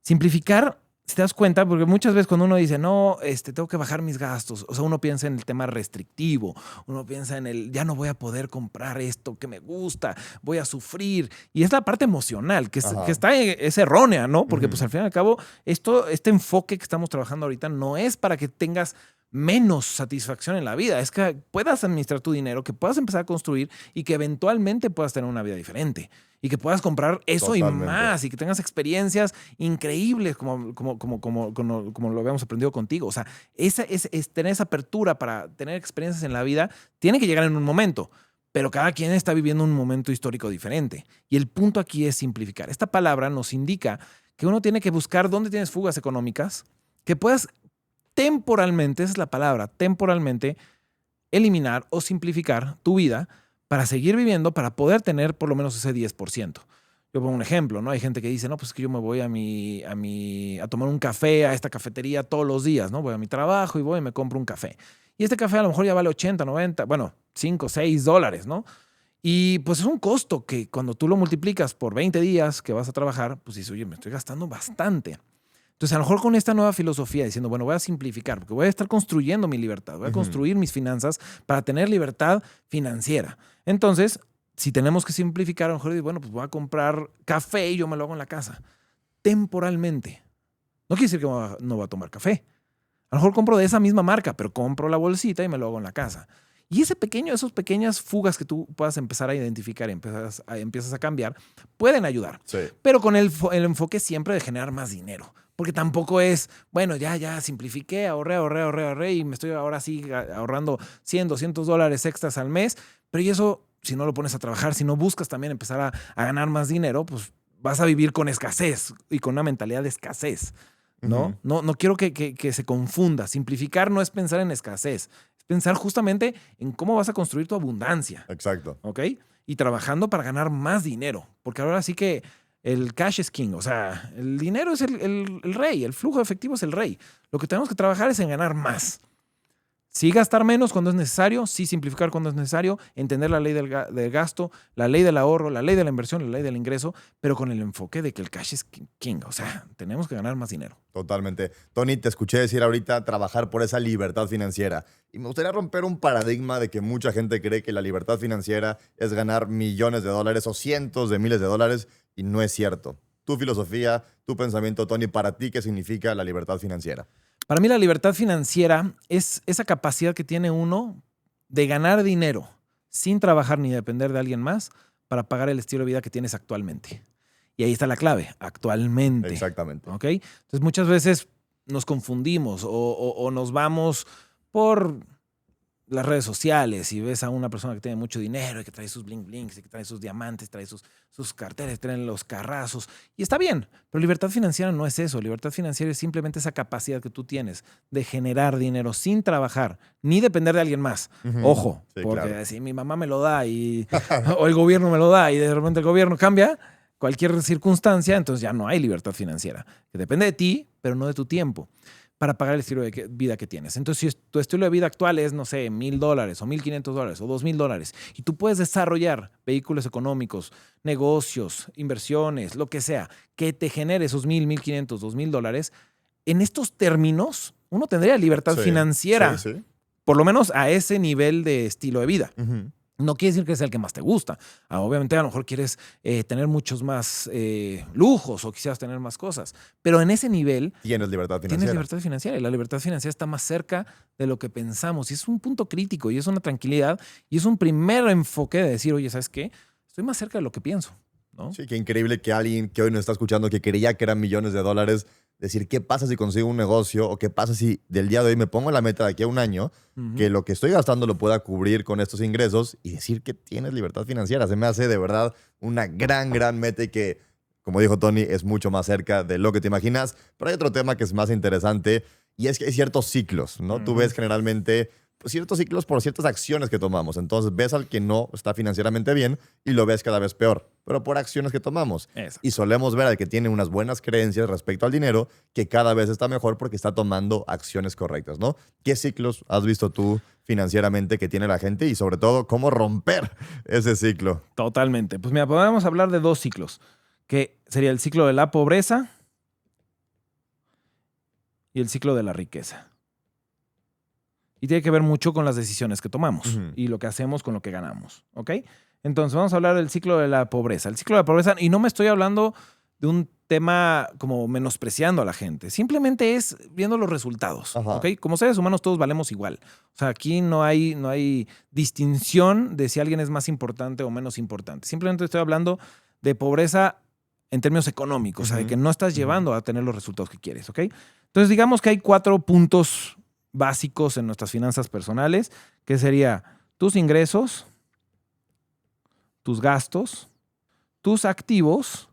Simplificar, si te das cuenta, porque muchas veces cuando uno dice, no, tengo que bajar mis gastos, o sea, uno piensa en el tema restrictivo, uno piensa en ya no voy a poder comprar esto que me gusta, voy a sufrir, y es la parte emocional, que es errónea, ¿no? Porque pues al fin y al cabo, este enfoque que estamos trabajando ahorita no es para que tengas menos satisfacción en la vida, es que puedas administrar tu dinero, que puedas empezar a construir y que eventualmente puedas tener una vida diferente y que puedas comprar eso Totalmente. y más y que tengas experiencias increíbles como lo habíamos aprendido contigo. O sea, tener esa apertura para tener experiencias en la vida tiene que llegar en un momento, pero cada quien está viviendo un momento histórico diferente. Y el punto aquí es simplificar. Esta palabra nos indica que uno tiene que buscar dónde tienes fugas económicas que puedas temporalmente, esa es la palabra, temporalmente eliminar o simplificar tu vida para seguir viviendo, para poder tener por lo menos ese 10%. Yo pongo un ejemplo, ¿no? Hay gente que dice, no, pues es que yo me voy a tomar un café a esta cafetería todos los días, ¿no? Voy a mi trabajo y voy y me compro un café. Y este café a lo mejor ya vale 80, 90, bueno, 5, 6 dólares, ¿no? Y pues es un costo que cuando tú lo multiplicas por 20 días que vas a trabajar, pues dices, oye, me estoy gastando bastante. Entonces, a lo mejor con esta nueva filosofía, diciendo, bueno, voy a simplificar, porque voy a estar construyendo mi libertad, voy a construir mis finanzas para tener libertad financiera. Entonces, si tenemos que simplificar, a lo mejor digo, bueno, pues voy a comprar café y yo me lo hago en la casa, temporalmente. No quiere decir que no voy a tomar café. A lo mejor compro de esa misma marca, pero compro la bolsita y me lo hago en la casa. Y esas pequeñas fugas que tú puedas empezar a identificar y empiezas a cambiar, pueden ayudar. Sí. Pero con el enfoque siempre de generar más dinero. Porque tampoco es, bueno, ya simplifiqué, ahorré y me estoy ahora sí ahorrando 100, 200 dólares extras al mes. Pero y eso, si no lo pones a trabajar, si no buscas también empezar a ganar más dinero, pues vas a vivir con escasez y con una mentalidad de escasez, ¿no? No quiero que se confunda. Simplificar no es pensar en escasez, es pensar justamente en cómo vas a construir tu abundancia. Exacto. ¿Ok? Y trabajando para ganar más dinero. Porque ahora sí que el cash is king. O sea, el dinero es el rey. El flujo de efectivo es el rey. Lo que tenemos que trabajar es en ganar más. Sí gastar menos cuando es necesario, sí simplificar cuando es necesario, entender la ley del gasto, la ley del ahorro, la ley de la inversión, la ley del ingreso, pero con el enfoque de que el cash es king. O sea, tenemos que ganar más dinero. Totalmente. Tony, te escuché decir ahorita trabajar por esa libertad financiera. Y me gustaría romper un paradigma de que mucha gente cree que la libertad financiera es ganar millones de dólares o cientos de miles de dólares, y no es cierto. Tu filosofía, tu pensamiento, Tony, para ti, ¿qué significa la libertad financiera? Para mí la libertad financiera es esa capacidad que tiene uno de ganar dinero sin trabajar ni depender de alguien más para pagar el estilo de vida que tienes actualmente. Y ahí está la clave, actualmente. Exactamente. ¿Ok? Entonces muchas veces nos confundimos o nos vamos por las redes sociales y ves a una persona que tiene mucho dinero y que trae sus bling blings y que trae sus diamantes, trae sus carteras, trae los carrazos. Y está bien, pero libertad financiera no es eso. Libertad financiera es simplemente esa capacidad que tú tienes de generar dinero sin trabajar ni depender de alguien más. Ojo, Sí, porque claro. si mi mamá me lo da o el gobierno me lo da y de repente el gobierno cambia cualquier circunstancia, entonces ya no hay libertad financiera. Que depende de ti, pero no de tu tiempo, para pagar el estilo de vida que tienes. Entonces, si tu estilo de vida actual es, no sé, $1,000 o $1,500 o $2,000 y tú puedes desarrollar vehículos económicos, negocios, inversiones, lo que sea, que te genere esos $1,000, $1,500, $2,000, en estos términos, uno tendría libertad financiera, Sí. por lo menos a ese nivel de estilo de vida. Ujú. No quiere decir que sea el que más te gusta. Obviamente a lo mejor quieres tener muchos más lujos o quisieras tener más cosas. Pero en ese nivel Tienes libertad financiera. tienes libertad financiera. Y la libertad financiera está más cerca de lo que pensamos. Y es un punto crítico y es una tranquilidad. Y es un primer enfoque de decir, oye, ¿sabes qué? Estoy más cerca de lo que pienso, ¿no? Sí, qué increíble que alguien que hoy nos está escuchando que creía que eran millones de dólares, decir, ¿qué pasa si consigo un negocio? O ¿qué pasa si del día de hoy me pongo la meta de aquí a un año, que lo que estoy gastando lo pueda cubrir con estos ingresos y decir que tienes libertad financiera? Se me hace de verdad una gran meta y que, como dijo Tony, es mucho más cerca de lo que te imaginas. Pero hay otro tema que es más interesante y es que hay ciertos ciclos, ¿no? Tú ves generalmente ciertos ciclos por ciertas acciones que tomamos. Entonces ves al que no está financieramente bien y lo ves cada vez peor, pero por acciones que tomamos. Exacto. Y solemos ver al que tiene unas buenas creencias respecto al dinero que cada vez está mejor porque está tomando acciones correctas, ¿no? ¿Qué ciclos has visto tú financieramente que tiene la gente y sobre todo cómo romper ese ciclo? Totalmente. Pues mira, podemos hablar de dos ciclos, que sería el ciclo de la pobreza y el ciclo de la riqueza. Y tiene que ver mucho con las decisiones que tomamos y lo que hacemos con lo que ganamos, ¿ok? Entonces vamos a hablar del ciclo de la pobreza. El ciclo de la pobreza, y no me estoy hablando de un tema como menospreciando a la gente, simplemente es viendo los resultados, ¿ok? Como seres humanos todos valemos igual. O sea, aquí no hay distinción de si alguien es más importante o menos importante. Simplemente estoy hablando de pobreza en términos económicos, o sea, de que no estás llevando a tener los resultados que quieres, ¿ok? Entonces digamos que hay 4 puntos básicos en nuestras finanzas personales, que sería tus ingresos, tus gastos, tus activos,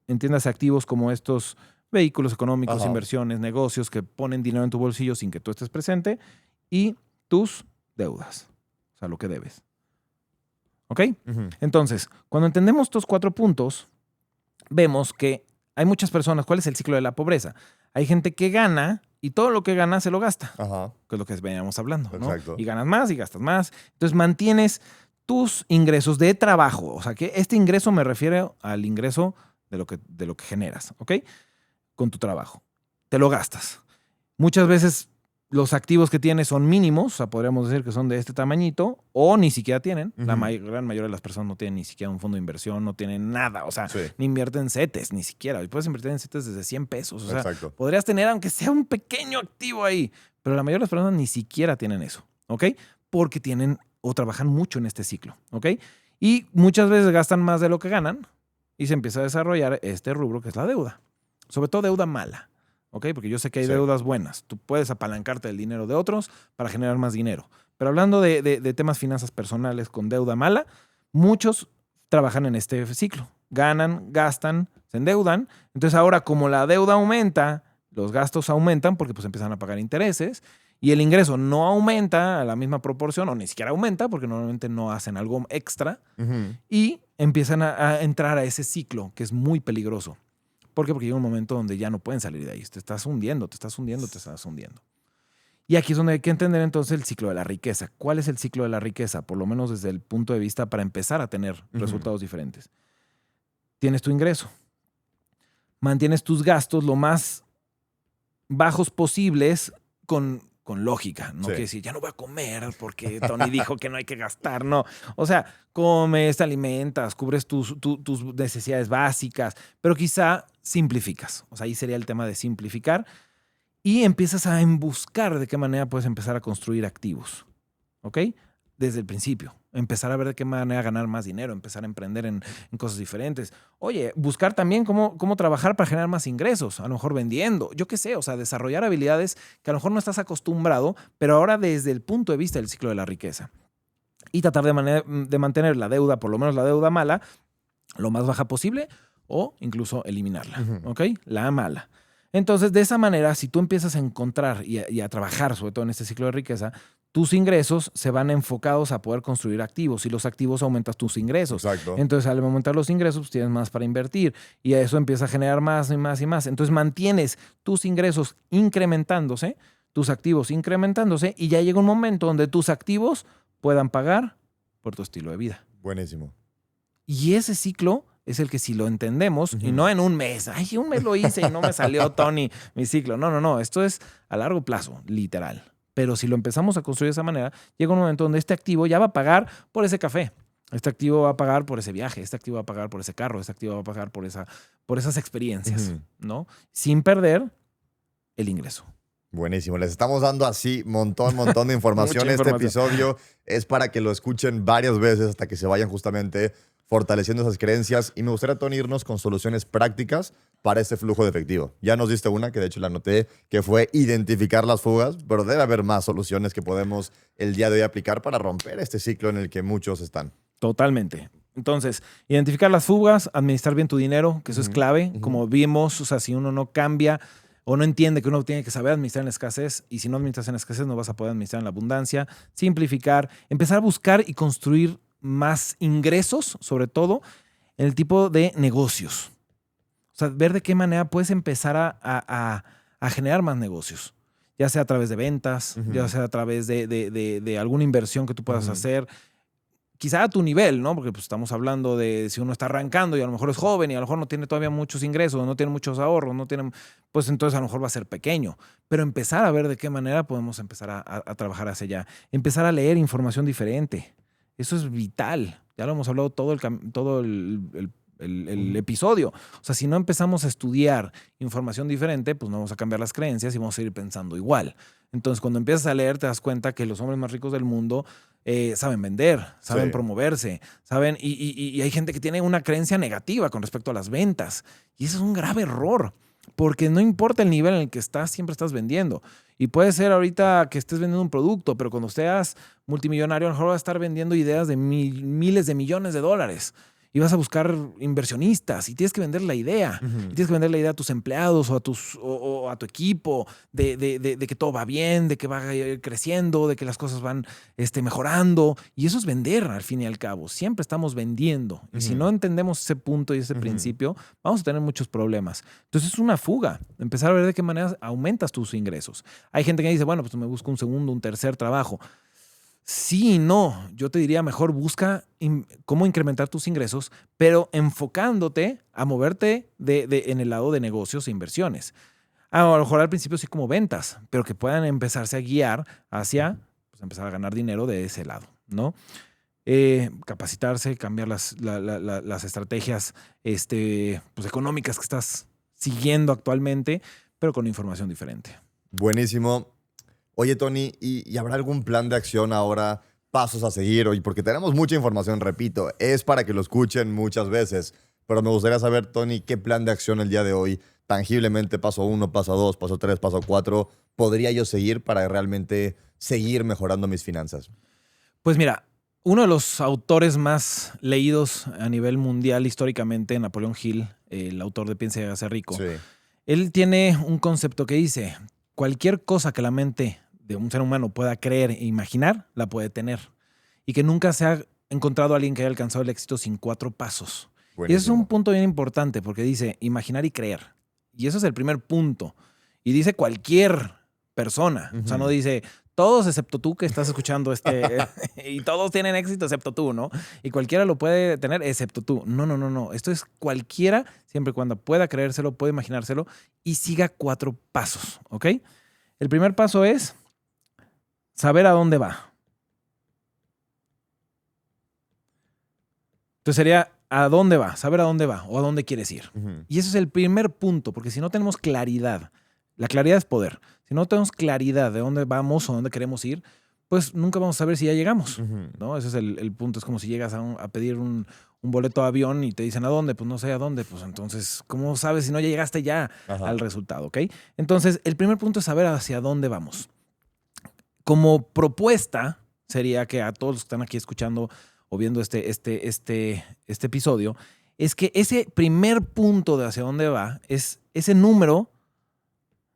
entiendas activos como estos vehículos económicos, Ajá. inversiones, negocios que ponen dinero en tu bolsillo sin que tú estés presente, y tus deudas, o sea, lo que debes. ¿Ok? Ujú. Entonces, cuando entendemos estos 4 puntos, vemos que hay muchas personas. ¿Cuál es el ciclo de la pobreza? Hay gente que gana y todo lo que gana se lo gasta, Ajá. que es lo que veníamos hablando, ¿no? Exacto. Y ganas más y gastas más. Entonces mantienes tus ingresos de trabajo. O sea, que este ingreso me refiero al ingreso de lo que generas, ¿ok? Con tu trabajo. Te lo gastas. Muchas veces los activos que tienes son mínimos, o sea, podríamos decir que son de este tamañito, o ni siquiera tienen. La Ujú. gran mayoría de las personas no tienen ni siquiera un fondo de inversión, no tienen nada, o sea, Sí. ni invierten en CETES, ni siquiera. Y puedes invertir en CETES desde 100 pesos, o sea, Exacto. podrías tener aunque sea un pequeño activo ahí, pero la mayoría de las personas ni siquiera tienen eso, ¿ok? Porque tienen o trabajan mucho en este ciclo, ¿ok? Y muchas veces gastan más de lo que ganan y se empieza a desarrollar este rubro que es la deuda, sobre todo deuda mala. ¿Ok? Porque yo sé que hay Sí. deudas buenas. Tú puedes apalancarte del dinero de otros para generar más dinero. Pero hablando de temas finanzas personales con deuda mala, muchos trabajan en este ciclo. Ganan, gastan, se endeudan. Entonces ahora como la deuda aumenta, los gastos aumentan porque pues empiezan a pagar intereses y el ingreso no aumenta a la misma proporción o ni siquiera aumenta porque normalmente no hacen algo extra Ujú. y empiezan a entrar a ese ciclo que es muy peligroso. ¿Por qué? Porque llega un momento donde ya no pueden salir de ahí. Te estás hundiendo, te estás hundiendo, te estás hundiendo. Y aquí es donde hay que entender entonces el ciclo de la riqueza. ¿Cuál es el ciclo de la riqueza? Por lo menos desde el punto de vista para empezar a tener resultados diferentes. Tienes tu ingreso. Mantienes tus gastos lo más bajos posibles con lógica. No Sí. quiere decir, ya no voy a comer porque Tony dijo que no hay que gastar. No. O sea, comes, te alimentas, cubres tus necesidades básicas, pero quizá simplificas. O sea, ahí sería el tema de simplificar y empiezas a buscar de qué manera puedes empezar a construir activos. ¿Ok? Desde el principio. Empezar a ver de qué manera ganar más dinero, empezar a emprender en cosas diferentes. Oye, buscar también cómo trabajar para generar más ingresos, a lo mejor vendiendo, yo qué sé, o sea, desarrollar habilidades que a lo mejor no estás acostumbrado, pero ahora desde el punto de vista del ciclo de la riqueza. Y tratar de mantener la deuda, por lo menos la deuda mala, lo más baja posible o incluso eliminarla, Ujú. ¿ok? La mala. Entonces, de esa manera, si tú empiezas a encontrar y a trabajar, sobre todo en este ciclo de riqueza, tus ingresos se van enfocados a poder construir activos y los activos aumentas tus ingresos. Exacto. Entonces, al aumentar los ingresos, pues, tienes más para invertir y eso empieza a generar más y más y más. Entonces, mantienes tus ingresos incrementándose, tus activos incrementándose y ya llega un momento donde tus activos puedan pagar por tu estilo de vida. Buenísimo. Y ese ciclo es el que si lo entendemos, y Ujú. no en un mes, ay, un mes lo hice y no me salió, Tony, mi ciclo. No, no, no, esto es a largo plazo, literal. Pero si lo empezamos a construir de esa manera, llega un momento donde este activo ya va a pagar por ese café. Este activo va a pagar por ese viaje, este activo va a pagar por ese carro, este activo va a pagar por esas experiencias, Ujú. ¿no? Sin perder el ingreso. Buenísimo. Les estamos dando así montón de información. Mucha Este información. episodio es para que lo escuchen varias veces hasta que se vayan justamente fortaleciendo esas creencias. Y me gustaría, Tony, irnos con soluciones prácticas para este flujo de efectivo. Ya nos diste una, que de hecho la anoté, que fue identificar las fugas, pero debe haber más soluciones que podemos el día de hoy aplicar para romper este ciclo en el que muchos están. Totalmente. Entonces, identificar las fugas, administrar bien tu dinero, que eso es Ujú, clave. ujú. Como vimos, o sea, si uno no cambia o no entiende que uno tiene que saber administrar en la escasez, y si no administras en la escasez, no vas a poder administrar en la abundancia. Simplificar, empezar a buscar y construir más ingresos, sobre todo en el tipo de negocios. O sea, ver de qué manera puedes empezar a generar más negocios. Ya sea a través de ventas, Ujú. ya sea a través de alguna inversión que tú puedas Ujú. hacer. Quizá a tu nivel, ¿no? Porque pues, estamos hablando de si uno está arrancando y a lo mejor es joven y a lo mejor no tiene todavía muchos ingresos, no tiene muchos ahorros, no tiene, pues entonces a lo mejor va a ser pequeño. Pero empezar a ver de qué manera podemos empezar a trabajar hacia allá. Empezar a leer información diferente. Eso es vital. Ya lo hemos hablado todo el episodio. O sea, si no empezamos a estudiar información diferente, pues no vamos a cambiar las creencias y vamos a seguir pensando igual. Entonces, cuando empiezas a leer, te das cuenta que los hombres más ricos del mundo saben vender, saben Sí. promoverse, saben, y hay gente que tiene una creencia negativa con respecto a las ventas. Y eso es un grave error, porque no importa el nivel en el que estás, siempre estás vendiendo. Y puede ser ahorita que estés vendiendo un producto, pero cuando seas multimillonario, a lo mejor vas a estar vendiendo ideas de miles de millones de dólares. y vas a buscar inversionistas y tienes que vender la idea. Y tienes que vender la idea a tus empleados o a tu equipo de que todo va bien, de que va creciendo, de que las cosas van mejorando. Y eso es vender al fin y al cabo. Siempre estamos vendiendo. Y si no entendemos ese punto y ese principio, vamos a tener muchos problemas. Entonces es una fuga. Empezar a ver de qué manera aumentas tus ingresos. Hay gente que dice, bueno, pues me busco un segundo, un tercer trabajo. Sí y no. Yo te diría mejor busca cómo incrementar tus ingresos, pero enfocándote a moverte en el lado de negocios e inversiones. A lo mejor al principio sí como ventas, pero que puedan empezarse a guiar hacia pues, empezar a ganar dinero de ese lado, ¿no? Capacitarse, cambiar las estrategias pues, económicas que estás siguiendo actualmente, pero con información diferente. Buenísimo. Oye, Tony, ¿y habrá algún plan de acción ahora, pasos a seguir? Oye, porque tenemos mucha información, repito, es para que lo escuchen muchas veces, pero me gustaría saber, Tony, qué plan de acción el día de hoy, tangiblemente, paso 1, paso 2, paso 3, paso 4, podría yo seguir para realmente seguir mejorando mis finanzas. Pues mira, uno de los autores más leídos a nivel mundial históricamente, Napoleón Hill, el autor de Piensa y hágase rico, Sí. él tiene un concepto que dice, cualquier cosa que la mente de un ser humano pueda creer e imaginar, la puede tener. Y que nunca se ha encontrado a alguien que haya alcanzado el éxito sin 4 pasos. Buenísimo. Y ese es un punto bien importante porque dice imaginar y creer. Y eso es el primer punto. Y dice cualquier persona. O sea, no dice todos excepto tú que estás escuchando y todos tienen éxito excepto tú, ¿no? Y cualquiera lo puede tener excepto tú. No. Esto es cualquiera, siempre y cuando pueda creérselo, puede imaginárselo y siga 4 pasos, ¿ok? El primer paso es saber a dónde va. Entonces sería a dónde va, saber a dónde va o a dónde quieres ir. Y ese es el primer punto, porque si no tenemos claridad, la claridad es poder. Si no tenemos claridad de dónde vamos o dónde queremos ir, pues nunca vamos a saber si ya llegamos, ¿no? Ese es el punto. Es como si llegas a pedir un boleto de avión y te dicen ¿a dónde? Pues no sé a dónde. Pues entonces, ¿cómo sabes si no ya llegaste ya al resultado, ok? Entonces, el primer punto es saber hacia dónde vamos. Como propuesta sería que a todos los que están aquí escuchando o viendo este episodio, es que ese primer punto de hacia dónde va es ese número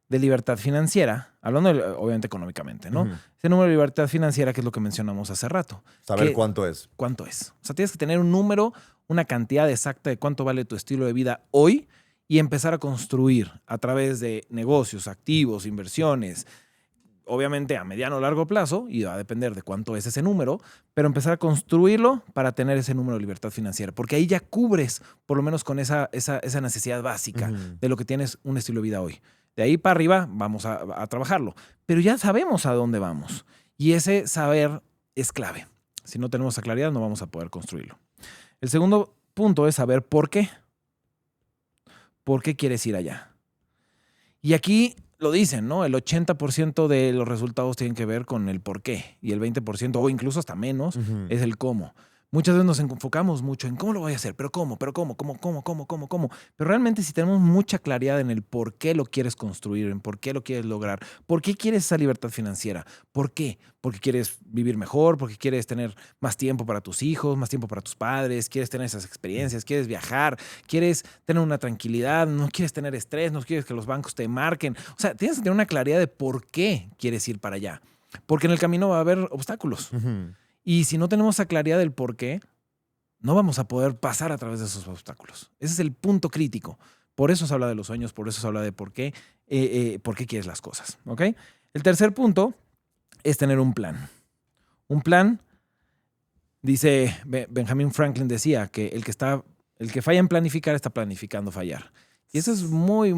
de libertad financiera, hablando obviamente económicamente, ¿no? Ese número de libertad financiera que es lo que mencionamos hace rato. Saber cuánto es. ¿Cuánto es? O sea, tienes que tener un número, una cantidad exacta de cuánto vale tu estilo de vida hoy y empezar a construir a través de negocios, activos, inversiones, obviamente a mediano o largo plazo, y va a depender de cuánto es ese número, pero empezar a construirlo para tener ese número de libertad financiera, porque ahí ya cubres, por lo menos con esa necesidad básica de lo que tienes un estilo de vida hoy. De ahí para arriba vamos a trabajarlo, pero ya sabemos a dónde vamos, y ese saber es clave. Si no tenemos esa claridad, no vamos a poder construirlo. El segundo punto es saber por qué. ¿Por qué quieres ir allá? Y aquí lo dicen, ¿no? El 80% de los resultados tienen que ver con el por qué y el 20%, o incluso hasta menos, es el cómo. Muchas veces nos enfocamos mucho en cómo lo voy a hacer, pero cómo. Pero realmente si tenemos mucha claridad en el por qué lo quieres construir, en por qué lo quieres lograr, por qué quieres esa libertad financiera, ¿por qué? Porque quieres vivir mejor, porque quieres tener más tiempo para tus hijos, más tiempo para tus padres, quieres tener esas experiencias, quieres viajar, quieres tener una tranquilidad, no quieres tener estrés, no quieres que los bancos te marquen. O sea, tienes que tener una claridad de por qué quieres ir para allá. Porque en el camino va a haber obstáculos. Y si no tenemos esa claridad del por qué, no vamos a poder pasar a través de esos obstáculos. Ese es el punto crítico. Por eso se habla de los sueños, por eso se habla de por qué quieres las cosas. ¿Ok? El tercer punto es tener un plan. Un plan, dice Benjamin Franklin, decía que el que falla en planificar está planificando fallar. Y eso es muy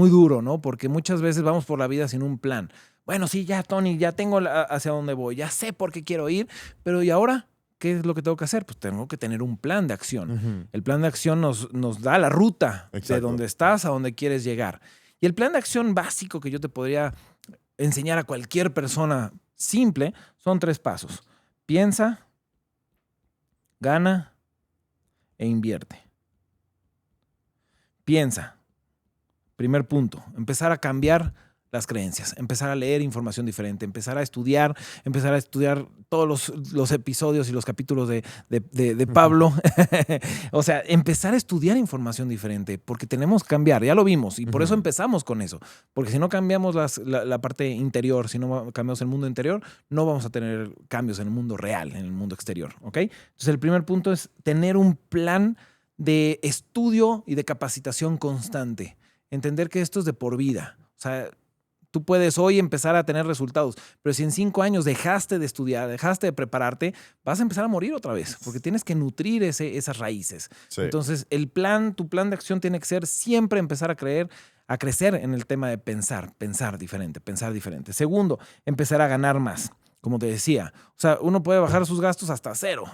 duro, ¿no? Porque muchas veces vamos por la vida sin un plan. Bueno, sí, ya, Tony, ya tengo hacia dónde voy, ya sé por qué quiero ir, pero ¿y ahora qué es lo que tengo que hacer? Pues tengo que tener un plan de acción. El plan de acción nos da la ruta de dónde estás a dónde quieres llegar. Y el plan de acción básico que yo te podría enseñar a cualquier persona simple son 3 pasos. Piensa, gana e invierte. Piensa. Primer punto, empezar a cambiar las creencias, empezar a leer información diferente, empezar a estudiar todos los episodios y los capítulos de Pablo. O sea, empezar a estudiar información diferente, porque tenemos que cambiar, ya lo vimos, y por eso empezamos con eso. Porque si no cambiamos la parte interior, si no cambiamos el mundo interior, no vamos a tener cambios en el mundo real, en el mundo exterior, ¿ok? Entonces, el primer punto es tener un plan de estudio y de capacitación constante. Entender que esto es de por vida. O sea, tú puedes hoy empezar a tener resultados, pero si en 5 años dejaste de estudiar, dejaste de prepararte, vas a empezar a morir otra vez, porque tienes que nutrir esas raíces. Sí. Entonces, tu plan de acción tiene que ser siempre empezar a crecer en el tema de pensar diferente. Segundo, empezar a ganar más, como te decía. O sea, uno puede bajar sus gastos hasta 0.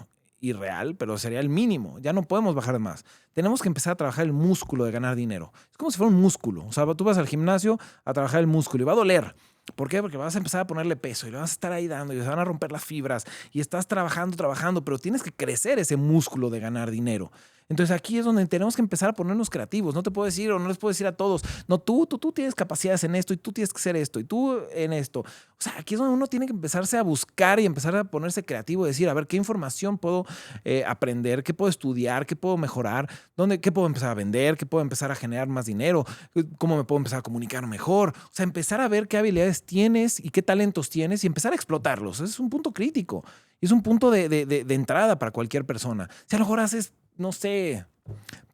Irreal, pero sería el mínimo. Ya no podemos bajar más. Tenemos que empezar a trabajar el músculo de ganar dinero. Es como si fuera un músculo. O sea, tú vas al gimnasio a trabajar el músculo y va a doler. ¿Por qué? Porque vas a empezar a ponerle peso y le vas a estar ahí dando y se van a romper las fibras y estás trabajando, pero tienes que crecer ese músculo de ganar dinero. Entonces aquí es donde tenemos que empezar a ponernos creativos. No te puedo decir o no les puedo decir a todos, no, tú tienes capacidades en esto y tú tienes que hacer esto y tú en esto. O sea, aquí es donde uno tiene que empezarse a buscar y empezar a ponerse creativo y decir, a ver, ¿qué información puedo aprender? ¿Qué puedo estudiar? ¿Qué puedo mejorar? ¿Qué puedo empezar a vender? ¿Qué puedo empezar a generar más dinero? ¿Cómo me puedo empezar a comunicar mejor? O sea, empezar a ver qué habilidades tienes y qué talentos tienes y empezar a explotarlos. Es un punto crítico. Y es un punto de entrada para cualquier persona. Si a lo mejor haces, no sé,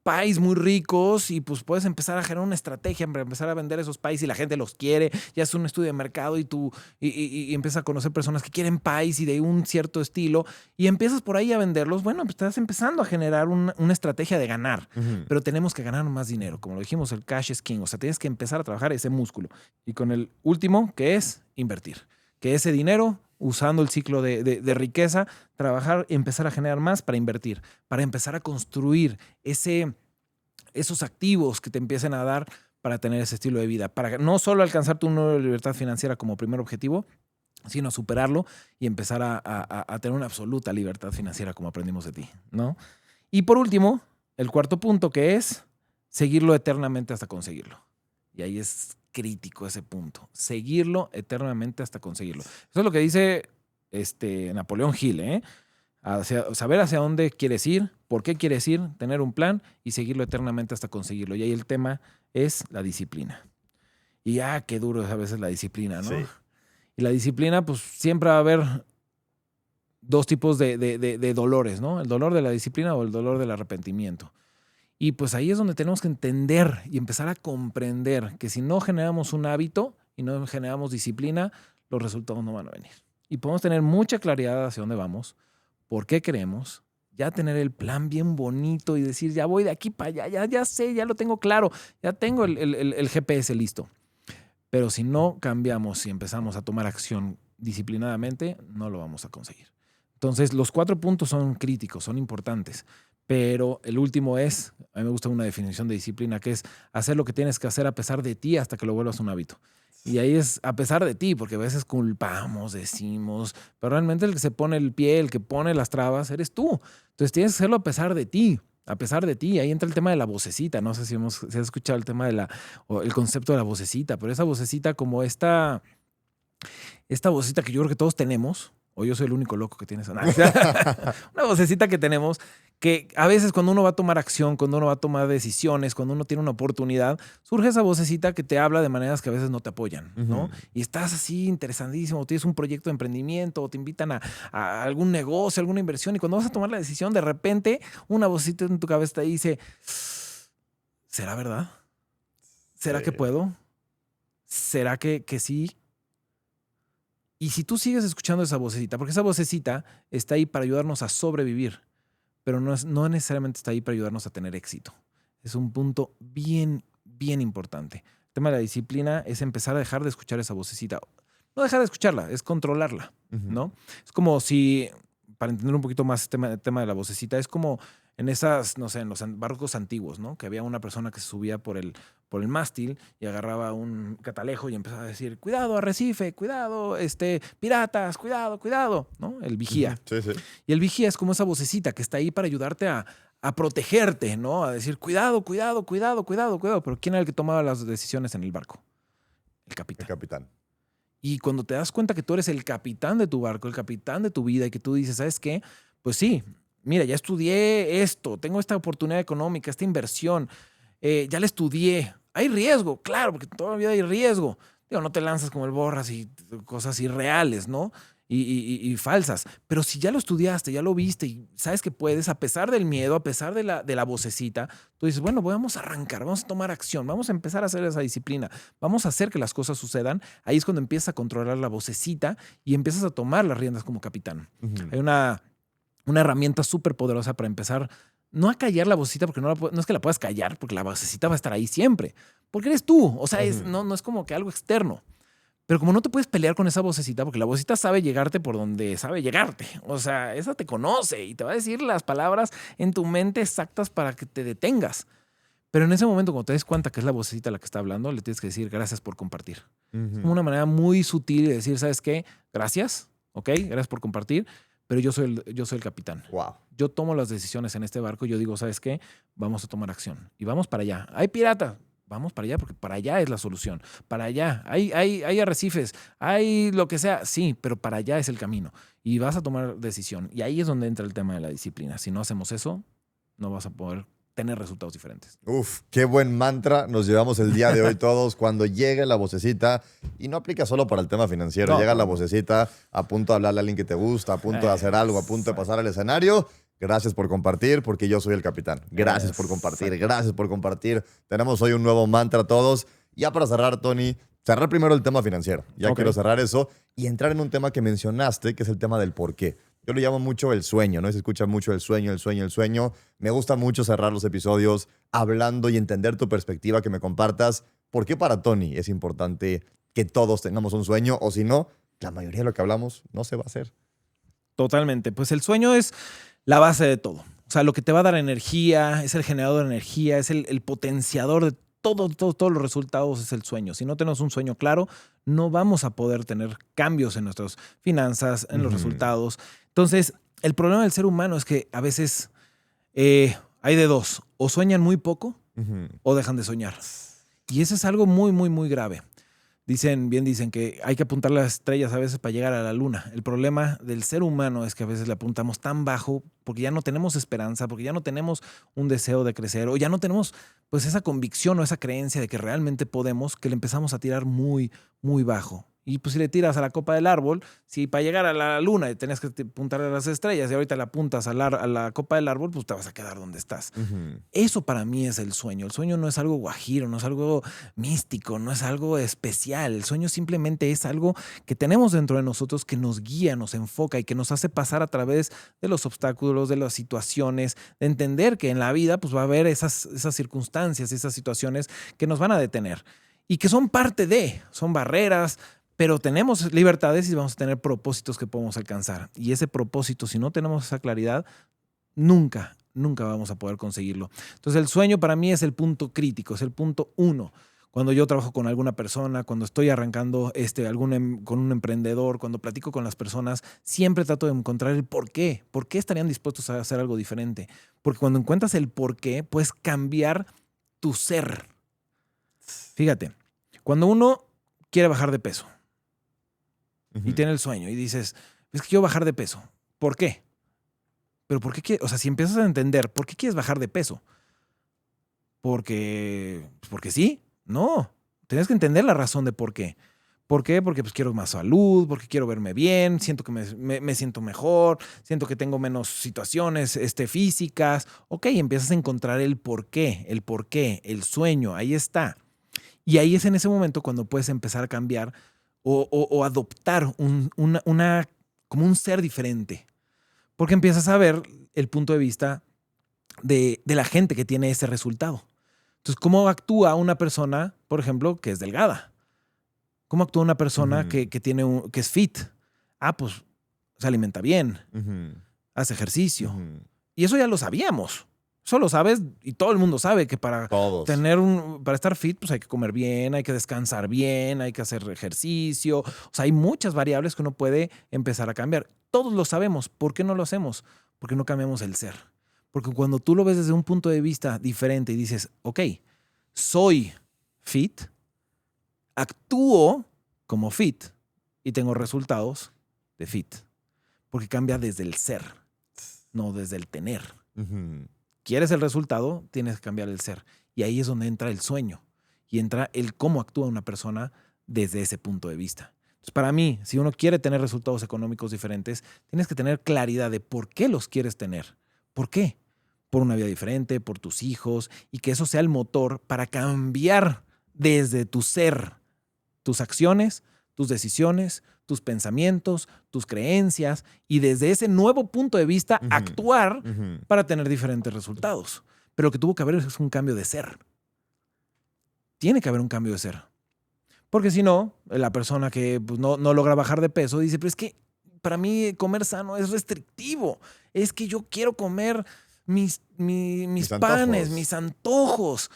pies muy ricos y pues puedes empezar a generar una estrategia para empezar a vender esos pies y la gente los quiere, ya es un estudio de mercado y empiezas a conocer personas que quieren pies y de un cierto estilo y empiezas por ahí a venderlos, bueno, pues estás empezando a generar una estrategia de ganar, pero tenemos que ganar más dinero, como lo dijimos, el cash is king, o sea, tienes que empezar a trabajar ese músculo. Y con el último, que es invertir, que ese dinero, usando el ciclo de riqueza, trabajar, empezar a generar más para invertir, para empezar a construir esos activos que te empiecen a dar para tener ese estilo de vida, para no solo alcanzar tu número de libertad financiera como primer objetivo, sino superarlo y empezar a tener una absoluta libertad financiera como aprendimos de ti, ¿no? Y por último, el cuarto punto, que es seguirlo eternamente hasta conseguirlo. Y ahí es crítico ese punto. Seguirlo eternamente hasta conseguirlo. Eso es lo que dice Napoleón Hill, ¿eh? Saber hacia dónde quieres ir, por qué quieres ir, tener un plan y seguirlo eternamente hasta conseguirlo. Y ahí el tema es la disciplina. Y qué duro es a veces la disciplina, ¿no? Sí. Y la disciplina, pues siempre va a haber dos tipos de dolores, ¿no? El dolor de la disciplina o el dolor del arrepentimiento. Y pues ahí es donde tenemos que entender y empezar a comprender que si no generamos un hábito y no generamos disciplina, los resultados no van a venir. Y podemos tener mucha claridad hacia dónde vamos, por qué queremos, ya tener el plan bien bonito y decir, ya voy de aquí para allá, ya sé, ya lo tengo claro, ya tengo el GPS listo. Pero si no cambiamos y empezamos a tomar acción disciplinadamente, no lo vamos a conseguir. Entonces, los 4 puntos son críticos, son importantes. Pero el último es, a mí me gusta una definición de disciplina, que es hacer lo que tienes que hacer a pesar de ti hasta que lo vuelvas un hábito. Y ahí es a pesar de ti, porque a veces culpamos, decimos, pero realmente el que se pone el pie, el que pone las trabas, eres tú. Entonces tienes que hacerlo a pesar de ti. A pesar de ti, ahí entra el tema de la vocecita. No sé si has escuchado el tema el concepto de la vocecita, pero esa vocecita como esta vocecita que yo creo que todos tenemos, o yo soy el único loco que tiene esa. Una vocecita que tenemos que a veces cuando uno va a tomar acción, cuando uno va a tomar decisiones, cuando uno tiene una oportunidad, surge esa vocecita que te habla de maneras que a veces no te apoyan, ¿no? Y estás así interesantísimo, tienes un proyecto de emprendimiento o te invitan a algún negocio, alguna inversión y cuando vas a tomar la decisión, de repente una vocecita en tu cabeza te dice, ¿será verdad? ¿Será que puedo? ¿Será que sí? Y si tú sigues escuchando esa vocecita, porque esa vocecita está ahí para ayudarnos a sobrevivir, pero no necesariamente está ahí para ayudarnos a tener éxito. Es un punto bien, bien importante. El tema de la disciplina es empezar a dejar de escuchar esa vocecita. No dejar de escucharla, es controlarla, ¿no? Es como si, para entender un poquito más el tema de la vocecita, es como en esas, no sé, en los barcos antiguos, ¿no? Que había una persona que se subía por el mástil y agarraba un catalejo y empezaba a decir, cuidado, arrecife, cuidado, piratas, cuidado, cuidado, ¿no? El vigía. Sí, sí. Y el vigía es como esa vocecita que está ahí para ayudarte a protegerte, ¿no? A decir, cuidado, cuidado, cuidado, cuidado, cuidado. Pero ¿quién era el que tomaba las decisiones en el barco? El El capitán. capitán. Y cuando te das cuenta que tú eres el capitán de tu barco, el capitán de tu vida y que tú dices, ¿sabes qué? Pues sí, mira, ya estudié esto, tengo esta oportunidad económica, esta inversión, ya la estudié. Hay riesgo, claro, porque todavía hay riesgo. Digo, no te lanzas como el Borras y cosas irreales, ¿no? Y falsas. Pero si ya lo estudiaste, ya lo viste y sabes que puedes, a pesar del miedo, a pesar de la vocecita, tú dices, bueno, vamos a arrancar, vamos a tomar acción, vamos a empezar a hacer esa disciplina, vamos a hacer que las cosas sucedan. Ahí es cuando empiezas a controlar la vocecita y empiezas a tomar las riendas como capitán. Hay una herramienta súper poderosa para empezar, no a callar la vocecita, porque no es que la puedas callar, porque la vocecita va a estar ahí siempre, porque eres tú, o sea, no es como que algo externo. Pero como no te puedes pelear con esa vocecita, porque la vocecita sabe llegarte por donde sabe llegarte. O sea, esa te conoce y te va a decir las palabras en tu mente exactas para que te detengas. Pero en ese momento, cuando te des cuenta que es la vocecita la que está hablando, le tienes que decir gracias por compartir. Es como una manera muy sutil de decir, ¿sabes qué? Gracias, ¿ok? Gracias por compartir, pero yo soy el capitán. Wow. Yo tomo las decisiones en este barco y yo digo, ¿sabes qué? Vamos a tomar acción y vamos para allá. Hay pirata. Vamos para allá porque para allá es la solución. Para allá. Hay arrecifes, hay lo que sea. Sí, pero para allá es el camino. Y vas a tomar decisión. Y ahí es donde entra el tema de la disciplina. Si no hacemos eso, no vas a poder tener resultados diferentes. Uf, qué buen mantra nos llevamos el día de hoy todos. Cuando llegue la vocecita, y no aplica solo para el tema financiero, No, llega no, la no. vocecita a punto de hablarle a alguien que te gusta, a punto de hacer algo, a punto de pasar al escenario. Gracias por compartir, porque yo soy el capitán. Gracias por compartir, Exacto. gracias por compartir. Tenemos hoy un nuevo mantra todos. Ya para cerrar, Tony, cerrar primero el tema financiero. Ya Ok. quiero cerrar eso y entrar en un tema que mencionaste, que es el tema del por qué. Yo lo llamo mucho el sueño, ¿no? Se escucha mucho el sueño, el sueño, el sueño. Me gusta mucho cerrar los episodios hablando y entender tu perspectiva, que me compartas. ¿Por qué para Tony es importante que todos tengamos un sueño? O si no, la mayoría de lo que hablamos no se va a hacer. Totalmente. Pues el sueño es la base de todo. O sea, lo que te va a dar energía, es el generador de energía, es el potenciador de todos los resultados, es el sueño. Si no tenemos un sueño claro, no vamos a poder tener cambios en nuestras finanzas, en los resultados. Entonces, el problema del ser humano es que a veces hay de dos. O sueñan muy poco o dejan de soñar. Y eso es algo muy, muy, muy grave. Dicen que hay que apuntar las estrellas a veces para llegar a la luna. El problema del ser humano es que a veces le apuntamos tan bajo porque ya no tenemos esperanza, porque ya no tenemos un deseo de crecer o ya no tenemos pues esa convicción o esa creencia de que realmente podemos, que le empezamos a tirar muy, muy bajo. Y pues si le tiras a la copa del árbol, si para llegar a la luna tenías que apuntar a las estrellas y ahorita le apuntas a la copa del árbol, pues te vas a quedar donde estás. Eso para mí es el sueño. El sueño no es algo guajiro, no es algo místico, no es algo especial. El sueño simplemente es algo que tenemos dentro de nosotros que nos guía, nos enfoca y que nos hace pasar a través de los obstáculos, de las situaciones, de entender que en la vida pues va a haber esas circunstancias, esas situaciones que nos van a detener y que son parte de, son barreras, pero tenemos libertades y vamos a tener propósitos que podemos alcanzar. Y ese propósito, si no tenemos esa claridad, nunca vamos a poder conseguirlo. Entonces el sueño para mí es el punto crítico, es el punto uno. Cuando yo trabajo con alguna persona, cuando estoy arrancando con un emprendedor, cuando platico con las personas, siempre trato de encontrar el por qué. ¿Por qué estarían dispuestos a hacer algo diferente? Porque cuando encuentras el por qué, puedes cambiar tu ser. Fíjate, cuando uno quiere bajar de peso y tiene el sueño y dices, es que quiero bajar de peso. ¿Por qué? Pero ¿por qué? O sea, si empiezas a entender, ¿por qué quieres bajar de peso? Porque sí. No, tienes que entender la razón de por qué. ¿Por qué? Porque pues, quiero más salud, porque quiero verme bien, siento que me siento mejor, siento que tengo menos situaciones físicas. Ok, empiezas a encontrar el por qué, el sueño, ahí está. Y ahí es en ese momento cuando puedes empezar a cambiar o adoptar como un ser diferente. Porque empiezas a ver el punto de vista de la gente que tiene ese resultado. Entonces, ¿cómo actúa una persona, por ejemplo, que es delgada? ¿Cómo actúa una persona que es fit? Pues se alimenta bien, hace ejercicio. Y eso ya lo sabíamos. Eso lo sabes y todo el mundo sabe que para estar fit, pues hay que comer bien, hay que descansar bien, hay que hacer ejercicio. O sea, hay muchas variables que uno puede empezar a cambiar. Todos lo sabemos. ¿Por qué no lo hacemos? Porque no cambiamos el ser. Porque cuando tú lo ves desde un punto de vista diferente y dices, ok, soy fit, Actúo como fit y tengo resultados de fit. Porque cambia desde el ser, no desde el tener. Ujú. ¿Quieres el resultado? Tienes que cambiar el ser. Y ahí es donde entra el sueño. Y entra el cómo actúa una persona desde ese punto de vista. Entonces, para mí, si uno quiere tener resultados económicos diferentes, tienes que tener claridad de por qué los quieres tener. ¿Por qué? Por una vida diferente, por tus hijos, y que eso sea el motor para cambiar desde tu ser, tus acciones, tus decisiones, tus pensamientos, tus creencias, y desde ese nuevo punto de vista Ujú. actuar Ujú. para tener diferentes resultados. Pero lo que tuvo que haber es un cambio de ser. Tiene que haber un cambio de ser. Porque si no, la persona que pues, no logra bajar de peso dice, pero es que para mí comer sano es restrictivo. Es que yo quiero comer mis panes, antojos. mis antojos.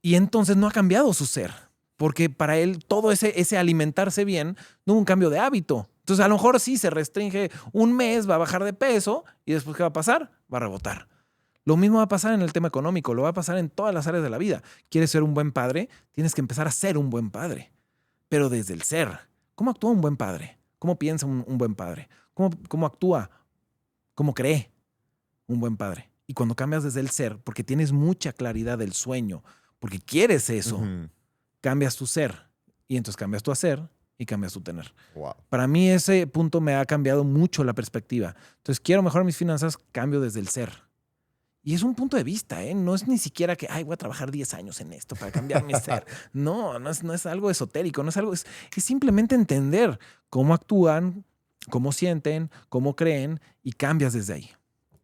Y entonces no ha cambiado su ser. Porque para él todo ese alimentarse bien no hubo un cambio de hábito. Entonces a lo mejor sí se restringe un mes, va a bajar de peso y después ¿qué va a pasar? Va a rebotar. Lo mismo va a pasar en el tema económico, lo va a pasar en todas las áreas de la vida. ¿Quieres ser un buen padre? Tienes que empezar a ser un buen padre. Pero desde el ser. ¿Cómo actúa un buen padre? ¿Cómo piensa un buen padre? ¿Cómo actúa? ¿Cómo cree un buen padre? Y cuando cambias desde el ser, porque tienes mucha claridad del sueño, porque quieres eso, Ujú. cambias tu ser. Y entonces cambias tu hacer y cambias tu tener. Wow. Para mí ese punto me ha cambiado mucho la perspectiva. Entonces quiero mejorar mis finanzas, cambio desde el ser. Y es un punto de vista, ¿eh? No es ni siquiera que, voy a trabajar 10 años en esto para cambiar mi ser. No es algo esotérico, no es algo, es simplemente entender cómo actúan, cómo sienten, cómo creen y cambias desde ahí.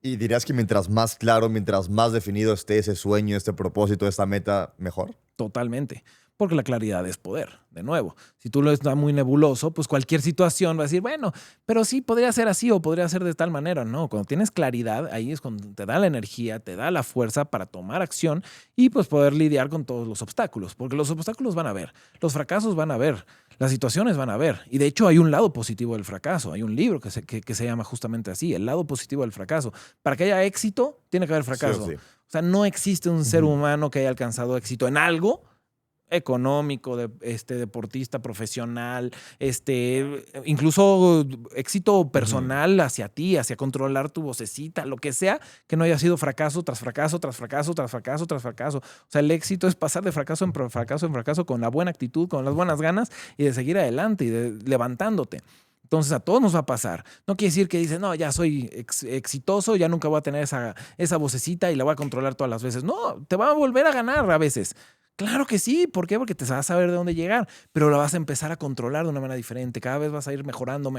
¿Y dirías que mientras más claro, mientras más definido esté ese sueño, este propósito, esta meta, mejor? Totalmente. Porque la claridad es poder, de nuevo. Si tú lo estás muy nebuloso, pues cualquier situación va a decir, bueno, pero sí podría ser así o podría ser de tal manera. No, cuando tienes claridad, ahí es cuando te da la energía, te da la fuerza para tomar acción y pues poder lidiar con todos los obstáculos. Porque los obstáculos van a haber, los fracasos van a haber, las situaciones van a haber. Y de hecho hay un lado positivo del fracaso. Hay un libro que se llama justamente así, el lado positivo del fracaso. Para que haya éxito, tiene que haber fracaso. Sí o sí. O sea, no existe un ser humano que haya alcanzado éxito en algo económico, deportista profesional, incluso éxito personal hacia ti, hacia controlar tu vocecita, lo que sea, que no haya sido fracaso tras fracaso, tras fracaso, tras fracaso, tras fracaso. O sea, el éxito es pasar de fracaso en fracaso en fracaso con la buena actitud, con las buenas ganas y de seguir adelante y de levantándote. Entonces a todos nos va a pasar. No quiere decir que dices, no, ya soy exitoso, ya nunca voy a tener esa vocecita y la voy a controlar todas las veces. No, te va a volver a ganar a veces. Claro que sí. ¿Por qué? Porque te vas a saber de dónde llegar, pero la vas a empezar a controlar de una manera diferente. Cada vez vas a ir mejorando,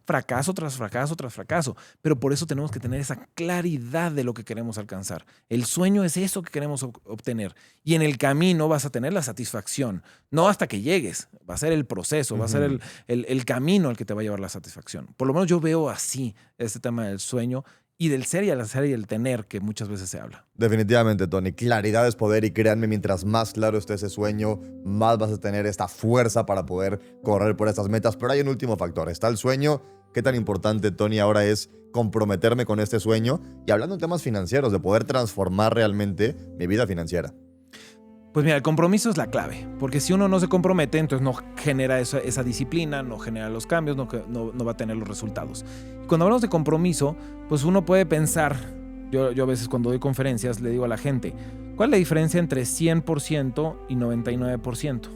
fracaso tras fracaso tras fracaso. Pero por eso tenemos que tener esa claridad de lo que queremos alcanzar. El sueño es eso que queremos obtener. Y en el camino vas a tener la satisfacción. No hasta que llegues. Va a ser el proceso, va a ser el camino el que te va a llevar la satisfacción. Por lo menos yo veo así este tema del sueño y del ser y al hacer y el tener que muchas veces se habla. Definitivamente, Tony. Claridad es poder y créanme, mientras más claro esté ese sueño, más vas a tener esta fuerza para poder correr por estas metas. Pero hay un último factor. Está el sueño. ¿Qué tan importante, Tony, ahora es comprometerme con este sueño? Y hablando en temas financieros, de poder transformar realmente mi vida financiera. Pues mira, el compromiso es la clave, porque si uno no se compromete, entonces no genera esa disciplina, no genera los cambios, no va a tener los resultados. Y cuando hablamos de compromiso, pues uno puede pensar, yo a veces cuando doy conferencias le digo a la gente, ¿cuál es la diferencia entre 100% y 99%?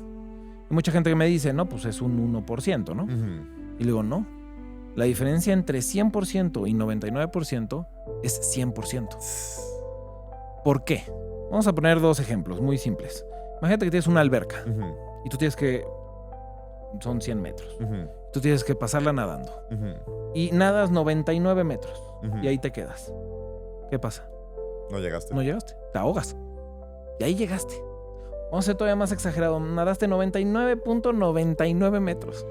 Y mucha gente que me dice, no, pues es un 1%, ¿no? Y le digo, no, la diferencia entre 100% y 99% es 100%. ¿Por qué? Vamos a poner dos ejemplos muy simples. Imagínate que tienes una alberca y tú tienes que... Son 100 metros. Tú tienes que pasarla nadando. Y nadas 99 metros. Y ahí te quedas. ¿Qué pasa? No llegaste. No llegaste. Te ahogas. Y ahí llegaste. Vamos a ser todavía más exagerado. Nadaste 99.99 metros.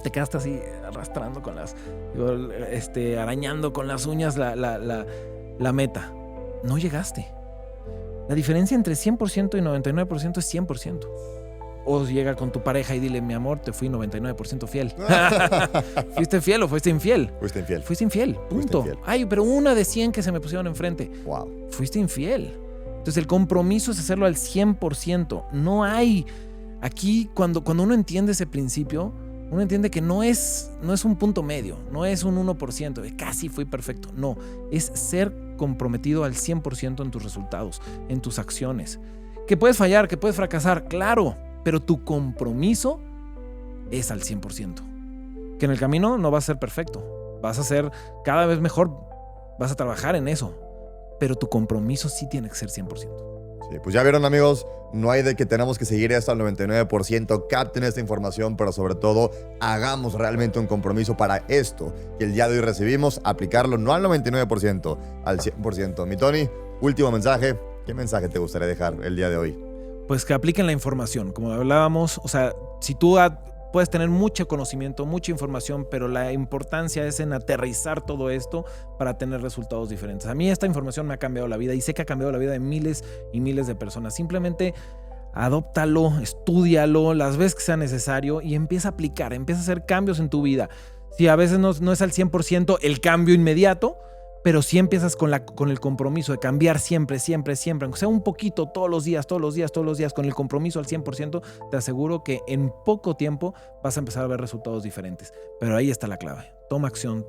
Te quedaste así arrastrando con las... arañando con las uñas la meta. No llegaste. La diferencia entre 100% y 99% es 100%. O llega con tu pareja y dile, mi amor, te fui 99% fiel. ¿Fuiste fiel o fuiste infiel? Fuiste infiel. Fuiste infiel, punto. Fuiste infiel. Ay, pero una de 100 que se me pusieron enfrente. Wow. Fuiste infiel. Entonces el compromiso es hacerlo al 100%. No hay Aquí, cuando uno entiende ese principio, uno entiende que no es un punto medio, no es un 1%, de casi fui perfecto. No, es ser comprometido al 100% en tus resultados, en tus acciones. Que puedes fallar, que puedes fracasar, claro, pero tu compromiso es al 100%. Que en el camino no vas a ser perfecto, vas a ser cada vez mejor, vas a trabajar en eso, pero tu compromiso sí tiene que ser 100%. Sí, pues ya vieron, amigos, no hay de que tenemos que seguir esto al 99%, capten esta información, pero sobre todo hagamos realmente un compromiso para esto que el día de hoy recibimos, aplicarlo no al 99%, al 100%. Mi Tony, último mensaje, ¿qué mensaje te gustaría dejar el día de hoy? Pues que apliquen la información, como hablábamos, o sea, si tú puedes tener mucho conocimiento, mucha información, pero la importancia es en aterrizar todo esto para tener resultados diferentes. A mí esta información me ha cambiado la vida y sé que ha cambiado la vida de miles y miles de personas. Simplemente adóptalo, estúdialo las veces que sea necesario y empieza a aplicar, empieza a hacer cambios en tu vida. Si a veces no es al 100% el cambio inmediato, pero si empiezas con el compromiso de cambiar siempre, aunque sea un poquito, todos los días, con el compromiso al 100%, te aseguro que en poco tiempo vas a empezar a ver resultados diferentes. Pero ahí está la clave. Toma acción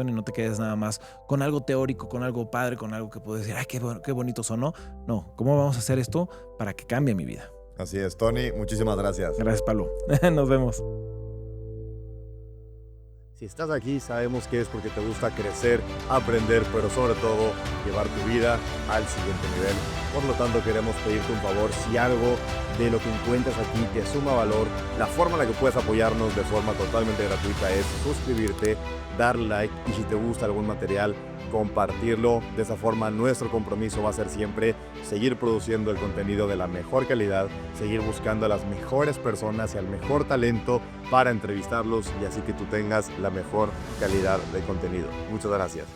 y no te quedes nada más con algo teórico, con algo padre, con algo que puedes decir, ay, qué bonito sonó. No, ¿cómo vamos a hacer esto para que cambie mi vida? Así es, Tony, muchísimas gracias. Gracias, Pablo. Nos vemos. Si estás aquí, sabemos que es porque te gusta crecer, aprender, pero sobre todo llevar tu vida al siguiente nivel. Por lo tanto, queremos pedirte un favor. Si algo de lo que encuentras aquí te suma valor, la forma en la que puedes apoyarnos de forma totalmente gratuita es suscribirte, dar like y si te gusta algún material, compartirlo. De esa forma, nuestro compromiso va a ser siempre seguir produciendo el contenido de la mejor calidad, seguir buscando a las mejores personas y al mejor talento para entrevistarlos y así que tú tengas la mejor calidad de contenido. Muchas gracias.